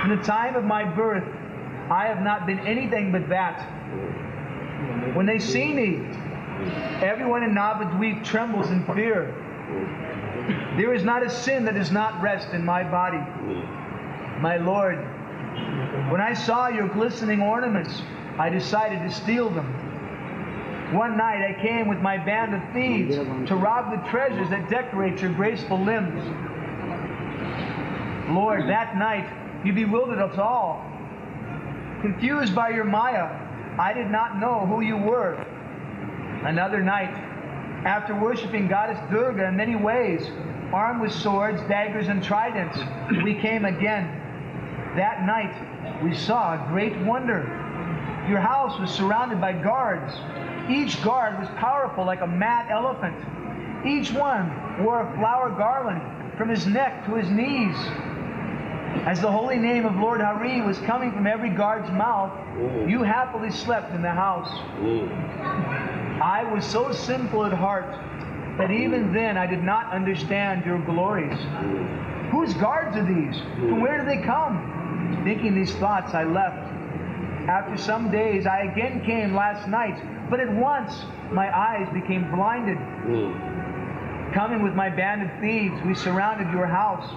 From the time of my birth, I have not been anything but that. When they see me, everyone in Navadvip trembles in fear. There is not a sin that does not rest in my body. My Lord, when I saw your glistening ornaments, I decided to steal them. One night I came with my band of thieves to rob the treasures that decorate your graceful limbs. Lord, that night you bewildered us all. Confused by your Maya, I did not know who you were. Another night, after worshiping Goddess Durga in many ways, armed with swords, daggers, and tridents, we came again. That night, we saw a great wonder. Your house was surrounded by guards. Each guard was powerful like a mad elephant. Each one wore a flower garland from his neck to his knees. As the holy name of Lord Hari was coming from every guard's mouth, you happily slept in the house. I was so sinful at heart that even then I did not understand your glories. Whose guards are these? From where do they come? Thinking these thoughts, I left. After some days, I again came last night, but at once my eyes became blinded. Coming with my band of thieves, we surrounded your house.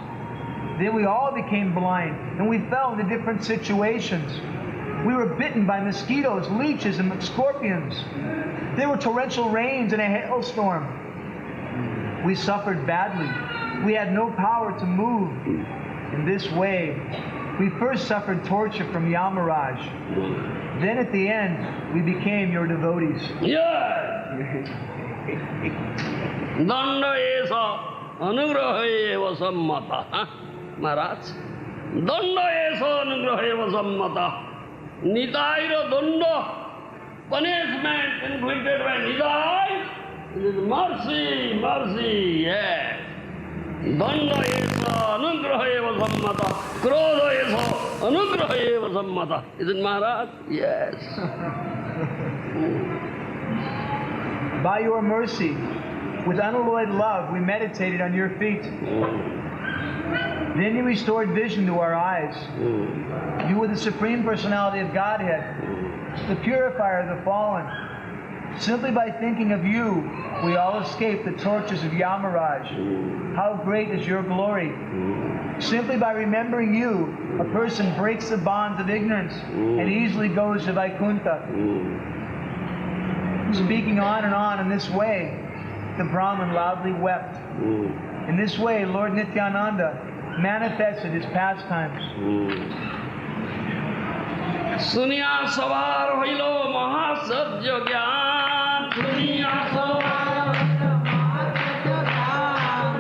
Then we all became blind, and we fell into different situations. We were bitten by mosquitoes, leeches, and scorpions. There were torrential rains and a hailstorm. We suffered badly. We had no power to move. In this way, we first suffered torture from Yamaraj. Then at the end, we became your devotees. Yeah. Danda esa anugraha eva sammata. Maharaj. Danda esa anugraha eva sammata. Nitaira danda. Punishment inflicted by Nitai. It is mercy, mercy, yes. Danda esa anugraha eva sammata. Krodha esa anugraha eva sammata. Is it Maharaj? Yes. By your mercy, with unalloyed love, we meditated on your feet. Then you restored vision to our eyes. You were the Supreme Personality of Godhead, the purifier of the fallen. Simply by thinking of you, we all escaped the tortures of Yamaraj. How great is your glory! Simply by remembering you, a person breaks the bonds of ignorance and easily goes to Vaikuntha. Speaking on and on in this way, the Brahmin loudly wept. In this way, Lord Nityananda manifested his pastimes. Sunya savar hoilo mahasajya gyan. Sunya savar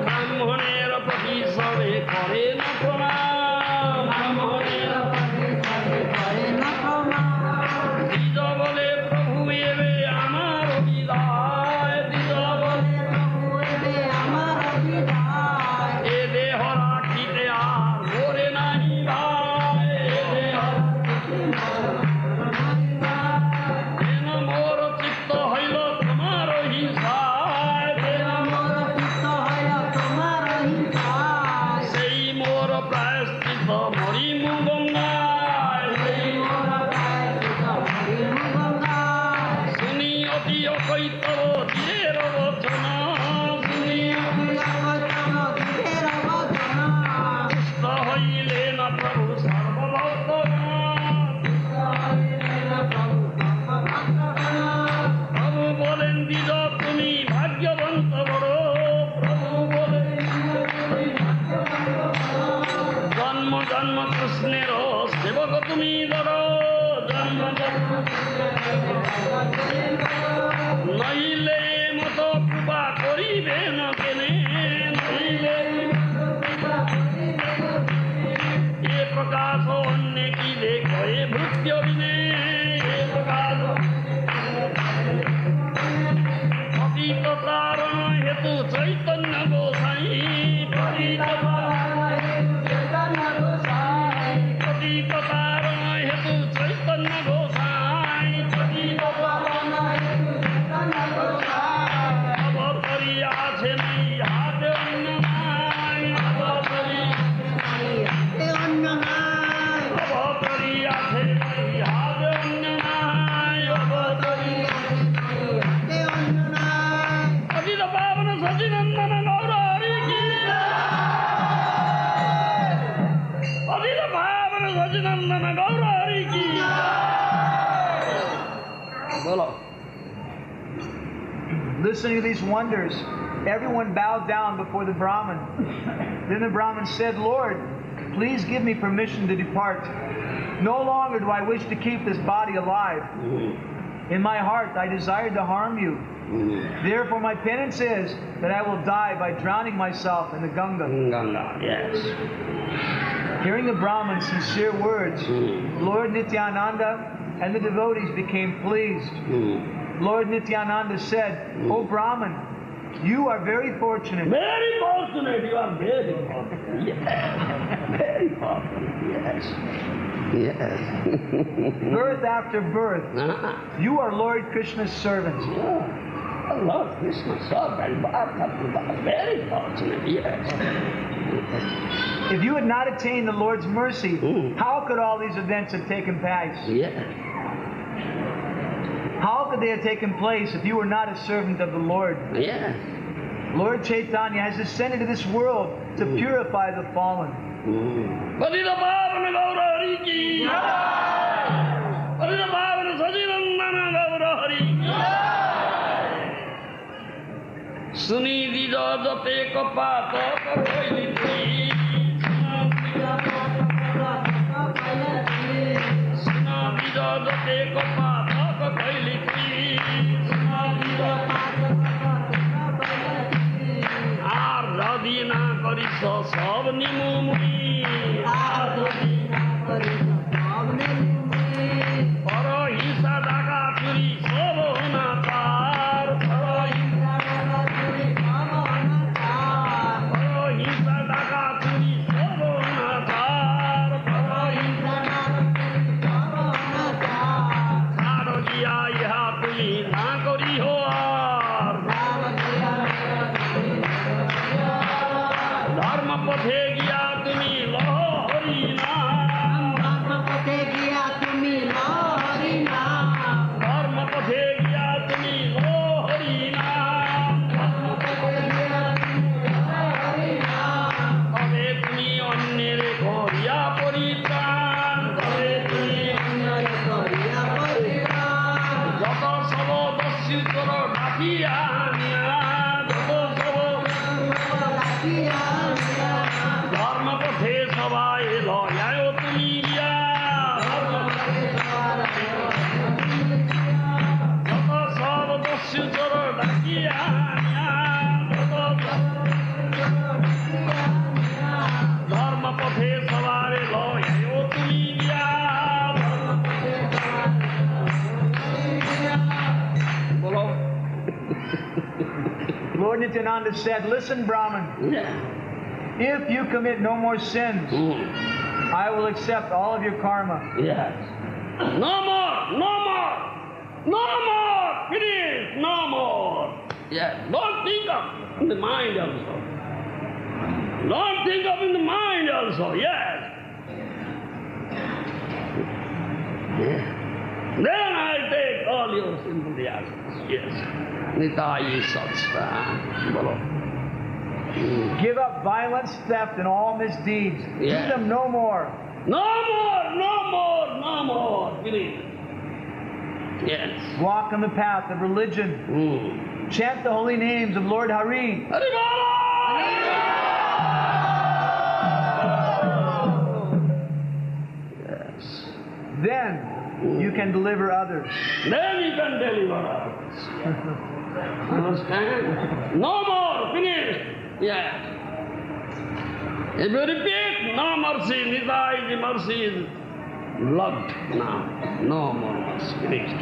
brahmanera pati save kare na pranam. Brahmanera pati save kare na pranam. Dija bole prabhu eve amar vidhay. Dija bole prabhu eve amar vidhay. E deho rakhite aar more nahi bhai. E deho Listening to these wonders, everyone bowed down before the Brahmin. Then the Brahmin said, Lord, please give me permission to depart. No longer do I wish to keep this body alive. In my heart I desired to harm you. Therefore my penance is that I will die by drowning myself in the Ganga. Ganga, yes. Hearing the Brahman's sincere words, Lord Nityananda and the devotees became pleased. Lord Nityananda said, O Brahman, you are very fortunate. Very fortunate, you are very fortunate. Yes. Very fortunate, yes. Yes. Birth after birth, you are Lord Krishna's servant. Yeah. Lord Krishna's servant, birth after birth. Very fortunate, yes. If you had not attained the Lord's mercy, how could all these events have taken place? Yes. How could they have taken place if you were not a servant of the Lord? Yes. Lord Chaitanya has descended to this world to purify the fallen. Patita Pavana Gaura Hari Ki Jai. Patita Pavana Sajivanana Gaura Hari Ki Jai. Suni Dida Jate Kapata Kakoili Tri. Suna Dida Jate Kapata Kakoili Tri. Ardadi na karisa sab nimumui. Parahisa daga churi sab honatar. Parahisa daga churi sab honatar. Saro jiya yaha tui na kari ho aar. Dharma pathe giya tumi lohari na. Dharma pathe giya tumi lohari na. Abe tumi annere koriya paritan. Jata sabo dasyu toro dakiya niya. Dharma pathe sabai loyayo tumi ya. Jata sabo dasyu toro dakiya niya. Dharma pathe sabai loyayo tumi ya. Bolo. Lord Nityananda said, listen, Brahman, Yeah. if you commit no more sins, I will accept all of your karma. Yes. No more, no more, no more, finish, no more. Yes. Don't think of in the mind also. Don't think of in the mind also, yes. Yeah. Then I'll take all your simple answers, yes. Nitai Satsva. Bolo. Give up violence, theft, and all misdeeds. Yeah. Do them no more. No more, no more, no more. Finish. Yes. Walk on the path of religion. Chant the holy names of Lord Hari. Hari Bolo! Yes. Then you can deliver others. Then you can deliver others. Understand? No more. Finish. Yeah. If you repeat, no mercy. Nidai, the mercy is loved now. No more mercy. Finished.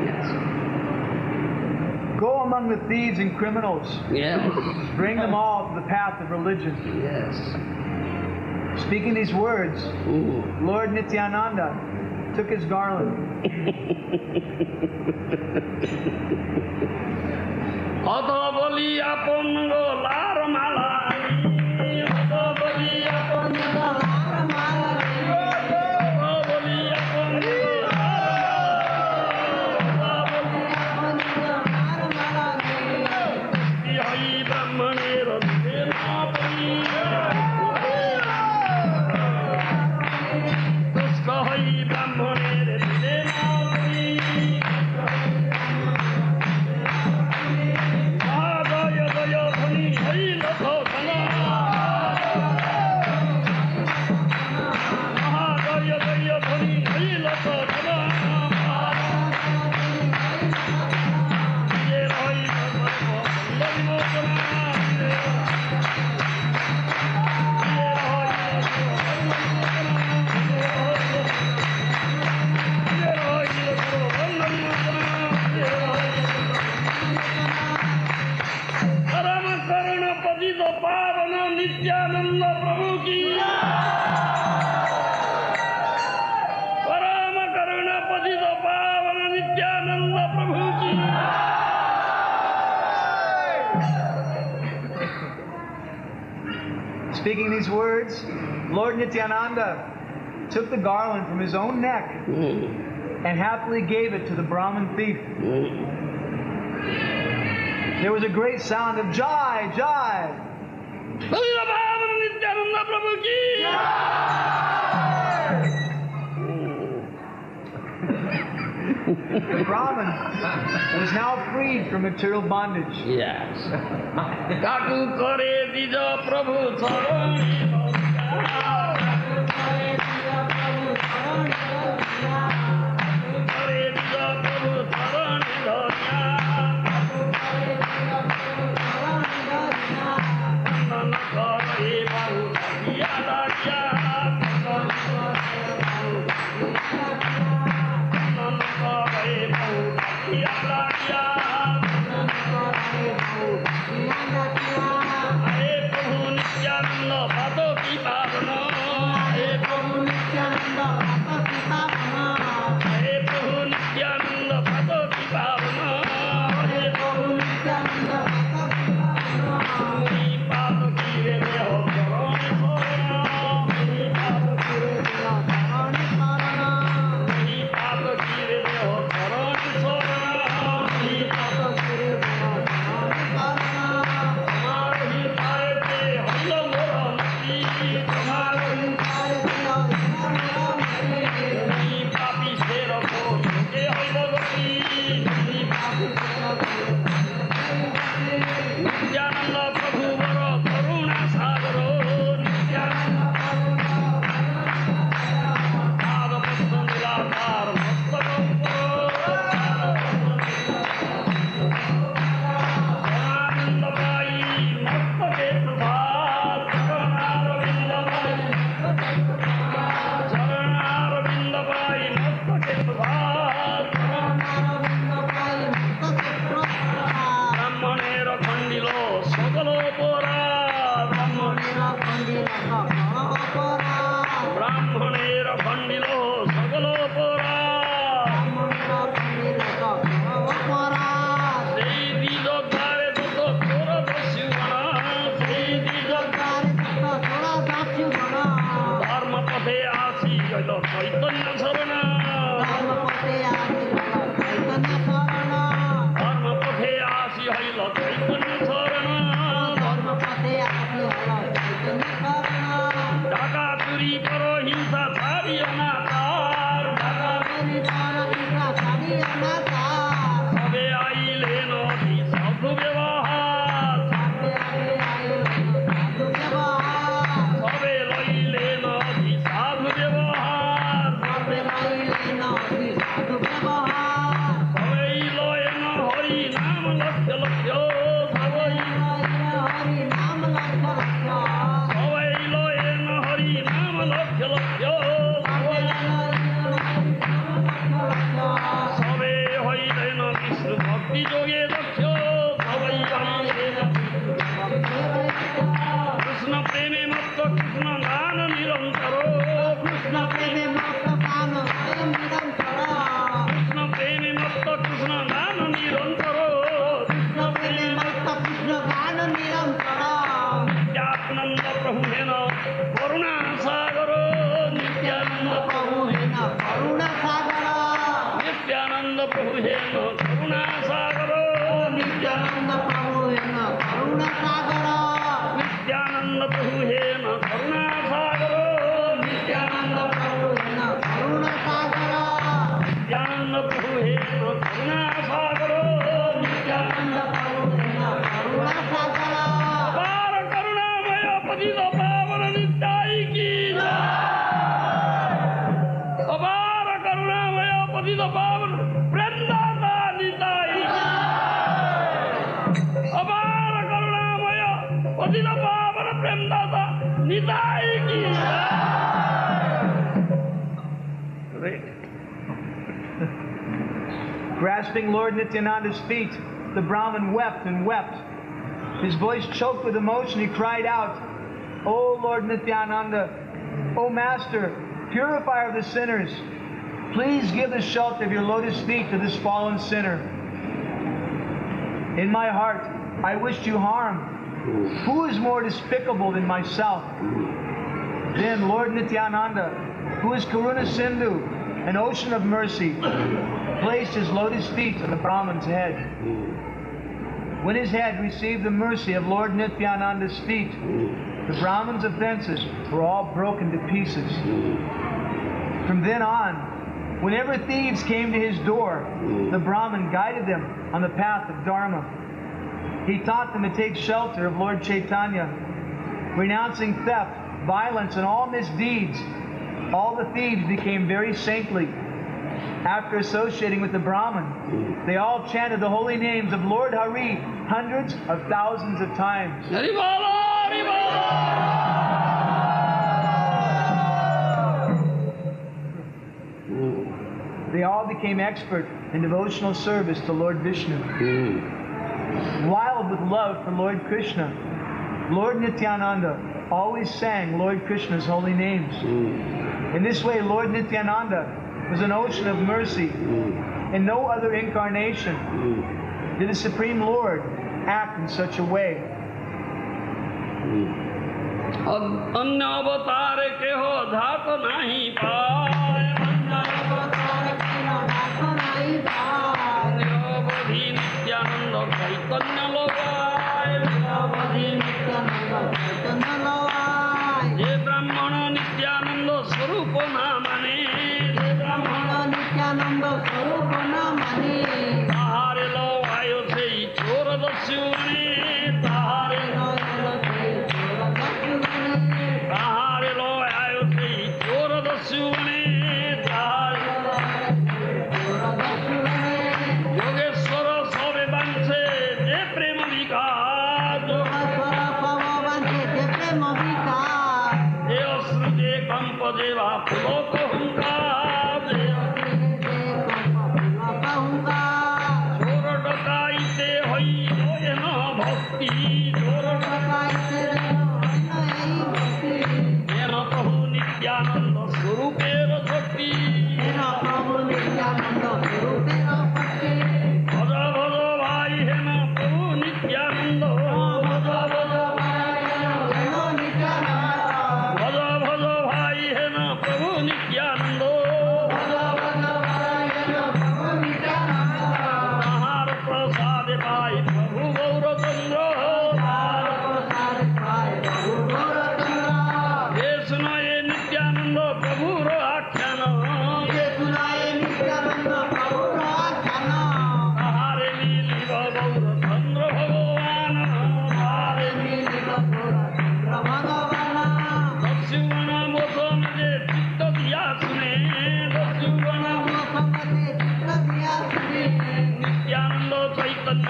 Yes. Go among the thieves and criminals. Yes. Bring them all to the path of religion. Yes. Speaking these words, Lord Nityananda took his garland. Katha boli apon golar malai. Katha boli apon golar malai. Katha boli apon golar malai. Yai brahmane radhe napi. Tuska hai brahmane radhe napi. Daya daya dhani hai lakha. Nityanand प्रभु की परम करुणा पतित पावन नित्यानंद प्रभु की Speaking these words, Lord Nityananda took the garland from his own neck and happily gave it to the Brahmin thief. There was a great sound of Jai, Jai. पतित पावन नित्यानंद प्रभु की The Brahmin was now freed from material bondage. Yes. काकू करे these प्रभु चरण करे these प्रभु चरण धन्या none करे बहु किया लागिया नन करे बहु किया लागिया हे प्रभु नित्यानंद पातो की पावन हे प्रभु नित्यानंद पातो की पावन हे प्रभु नित्यानंद पातो की पावन हे प्रभु नित्यानंद पातो की रे हो करोण पातो की रे हो करोण नित्यानंद प्रभु वर करुणा सागर नित्यानंद पाद पद्म निराकार मस्तक आनंद पाई मस्तके प्रभात चरणारविंद पाई मस्तके प्रभात ब्राह्मणेर खंडिलो सकलो अपराध ब्राह्मणेर खंडिलो सकलो अपराध সেই দ্বিজদ্বারে যত তোর দস্যুগণ সেই ধর্ম পথে আসি হইল চৈতন্য শরণ ধর্ম পথে আসি হইল চৈতন্য শরণ টাকা চুরি কর হিংসা ছাড়িও না তার সবে আইলে নদী সাধু ব্যবহার সবে লইলে নদী সাধু ব্যবহার সবেই লয় ন হরি নাম লক্ষ লক্ষ সবাই সবাই লয় ন হরি নাম লক্ষ লক্ষ সবে হইলেন বিষ্ণু ভক্তি যোগে দক্ষ সবাই হইলেন কৃষ্ণ প্রেমে মত্ত কৃষ্ণ গান নিরন্তর কৃষ্ণ প্রেমে মত্ত কৃষ্ণ গান নিরন্তর নিত্যানন্দ প্রভু হেন করুণা সাগর নিত্যানন্দ প্রভু হেন করুণা সাগর নিত্যানন্দ প্রভু হেন করুণা সাগর নিত্যানন্দ প্রভু হেন করুণা সাগর নিত্যানন্দ প্রভু হেন করুণা সাগর নিত্যানন্দ প্রভু হেন করুণা সাগর নিত্যানন্দ প্রভু হেন করুণা সাগর নিত্যানন্দ প্রভু হেন করুণা সাগর अपार करुणामय पतित पावन नित्याय की अपार करुणामय पतित पावन प्रेमदाता नित्याय अपार करुणामय पतित पावन प्रेमदाता नित्याय की Grasping Lord Nityananda's feet, the Brahmin wept and wept. His voice choked with emotion. He cried out, O Lord Nityananda, O Master, purifier of the sinners, please give the shelter of your lotus feet to this fallen sinner. In my heart, I wished you harm. Who is more despicable than myself? Then Lord Nityananda, who is Karuna Sindhu, an ocean of mercy, placed his lotus feet on the Brahman's head. When his head received the mercy of Lord Nityananda's feet, the Brahman's offenses were all broken to pieces. From then on, whenever thieves came to his door, the Brahman guided them on the path of Dharma. He taught them to take shelter of Lord Chaitanya, renouncing theft, violence, and all misdeeds. All the thieves became very saintly. After associating with the Brahman, they all chanted the holy names of Lord Hari hundreds of thousands of times. They all became expert in devotional service to Lord Vishnu. Wild with love for Lord Krishna, Lord Nityananda always sang Lord Krishna's holy names. In this way, Lord Nityananda was an ocean of mercy. In no other incarnation did the Supreme Lord act in such a way. अन्य अवतार के हो धात नहीं पाए निरवधि नित्यानंद चैतन्य लोवाय जे ब्राह्मण नित्यानंद स्वरूप ना माने ताहारे लो आयो से चोर दस्युने ताहारे लो आयो से चोर दस्युने योगेश्वर सबे बांछे जे प्रेम विकास जे अश्रु जे कंप जेवा पुलोक हुंकार चोर डकाइते हई न भक्ति चोर डकाइते हेन प्रभु नित्यानंद स्वरूपेर शक्ति भज भज भाई हेन प्रभु नित्यानंद भज भज भाई हेन प्रभु नित्यानंद ताहार प्रसाद पाई प्रभु गौरचंद्र हे सुनाए नित्यानंद प्रभुर आख्यान ताहारे मिलिब गौरचंद्र भगवान दस्युगण मोसम जे चित्त दिया सुने दस्युगण नित्यानंद चैतन्य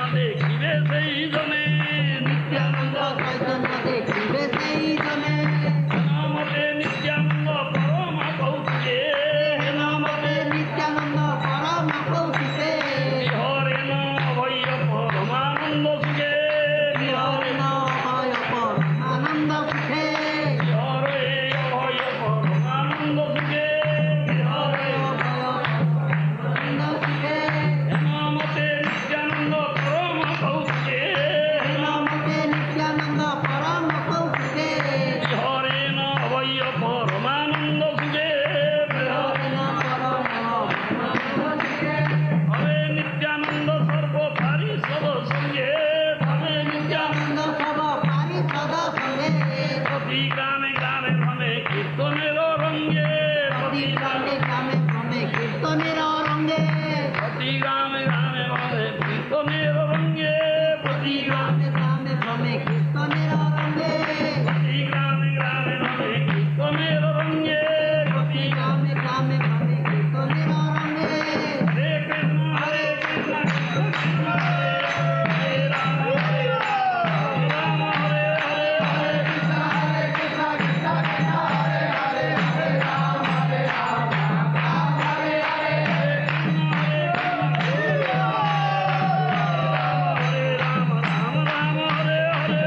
देखिबे सेई जने नामते नित्यानंद परम कौतुके हरे न भय परमानंद सुखे हरे अभय परमानंद सुखे नामते नित्यानंद परम कौतुके हरे न भय परमानंद सुखे हरे नित्यानंद सर्वधारी सब संगे हरे नित्यानंद प्रति गाने गाने भ्रमे कीर्तनेर रंगे प्रति गाने गाने भ्रमे कीर्तनेर रंगे प्रति गाने गाने भ्रमे कीर्तनेर रंगे प्रति गाने गाने भ्रमे कीर्तनेर रंगे प्रति गाने गाने भ्रमे कीर्तनेर रंगे प्रति गाने गाने भ्रमे कीर्तनेर रंगे हरे कृष्ण कृष्ण कृष्ण हरे हरे राम हरे राम हरे हरे हरे कृष्ण कृष्ण हरे हरे राम हरे Ram Ram Hare Hare Hare Ram Ram Ram Hare Hare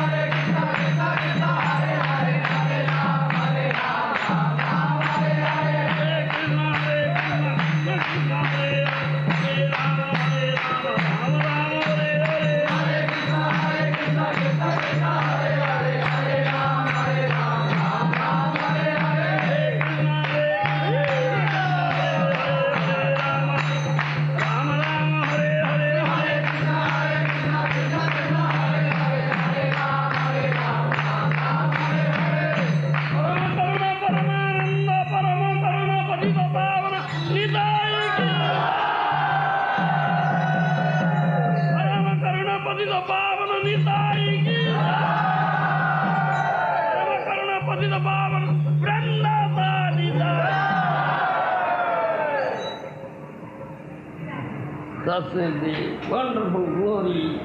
Hare Krishna Krishna Thus is the wonderful glory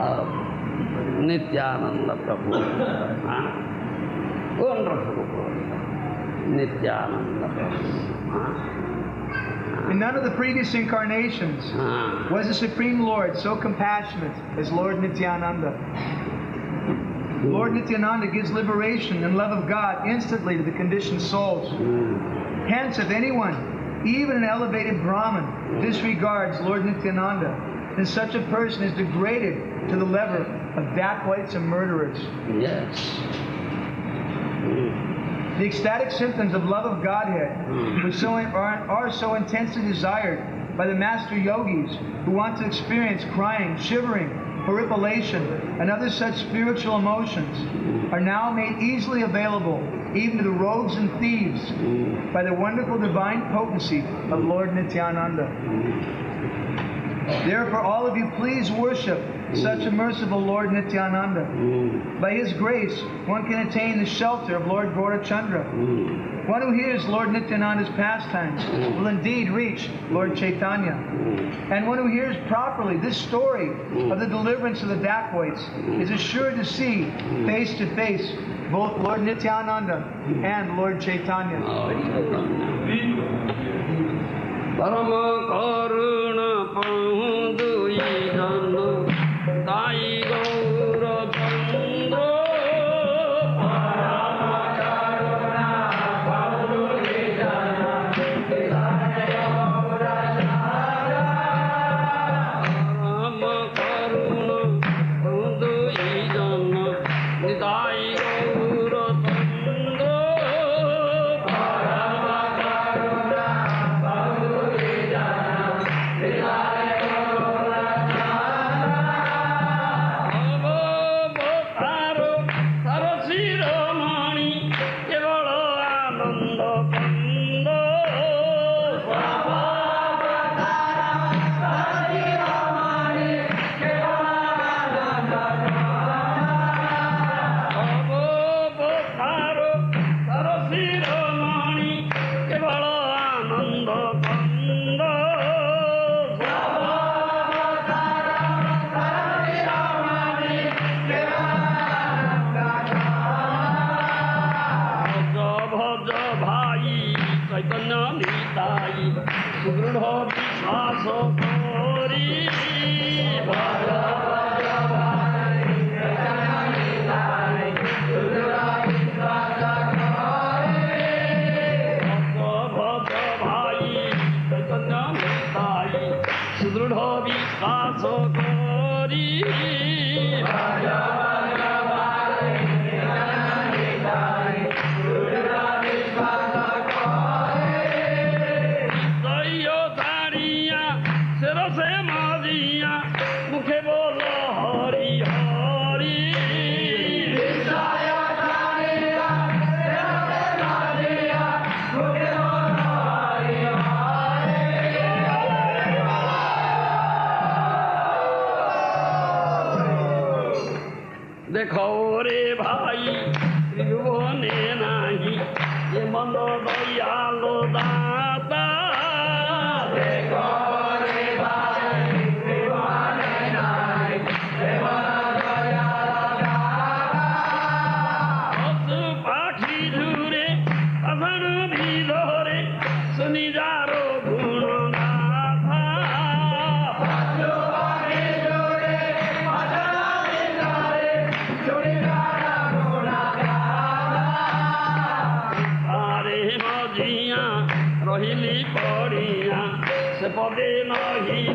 of Nityananda Prabhu. Wonderful glory of Nityananda Prabhu. In none of the previous incarnations was the Supreme Lord so compassionate as Lord Nityananda. Lord Nityananda gives liberation and love of God instantly to the conditioned souls. Hence, if anyone, even an elevated Brahmin, disregards Lord Nityananda, then such a person is degraded to the level of dacoits and murderers. Yes. The ecstatic symptoms of love of Godhead, which are so intensely desired by the master yogis who want to experience crying, shivering, horripilation, and other such spiritual emotions, are now made easily available even to the rogues and thieves by the wonderful divine potency of Lord Nityananda. Therefore, all of you, please worship such a merciful Lord Nityananda. By His grace, one can attain the shelter of Lord Gaurachandra. One who hears Lord Nityananda's pastimes will indeed reach Lord Chaitanya. And one who hears properly this story of the deliverance of the dacoits is assured to see face to face both Lord Nityananda and Lord Chaitanya. Parama karuna pandui janu Sai Gour Govinda Parama karuna pandui janu Sai Gour Parama karuna pandui janu Sai Gour Govinda Parama karuna pandui janu Sai देखो रे भाई त्रिभुवने नाही ये मन दयालो दाता देखो रे भाई त्रिभुवने नाही ये मन दयालो दाता पशु पाखी झुरे असन भी धरे सुनि जारो गुण पदे नहीं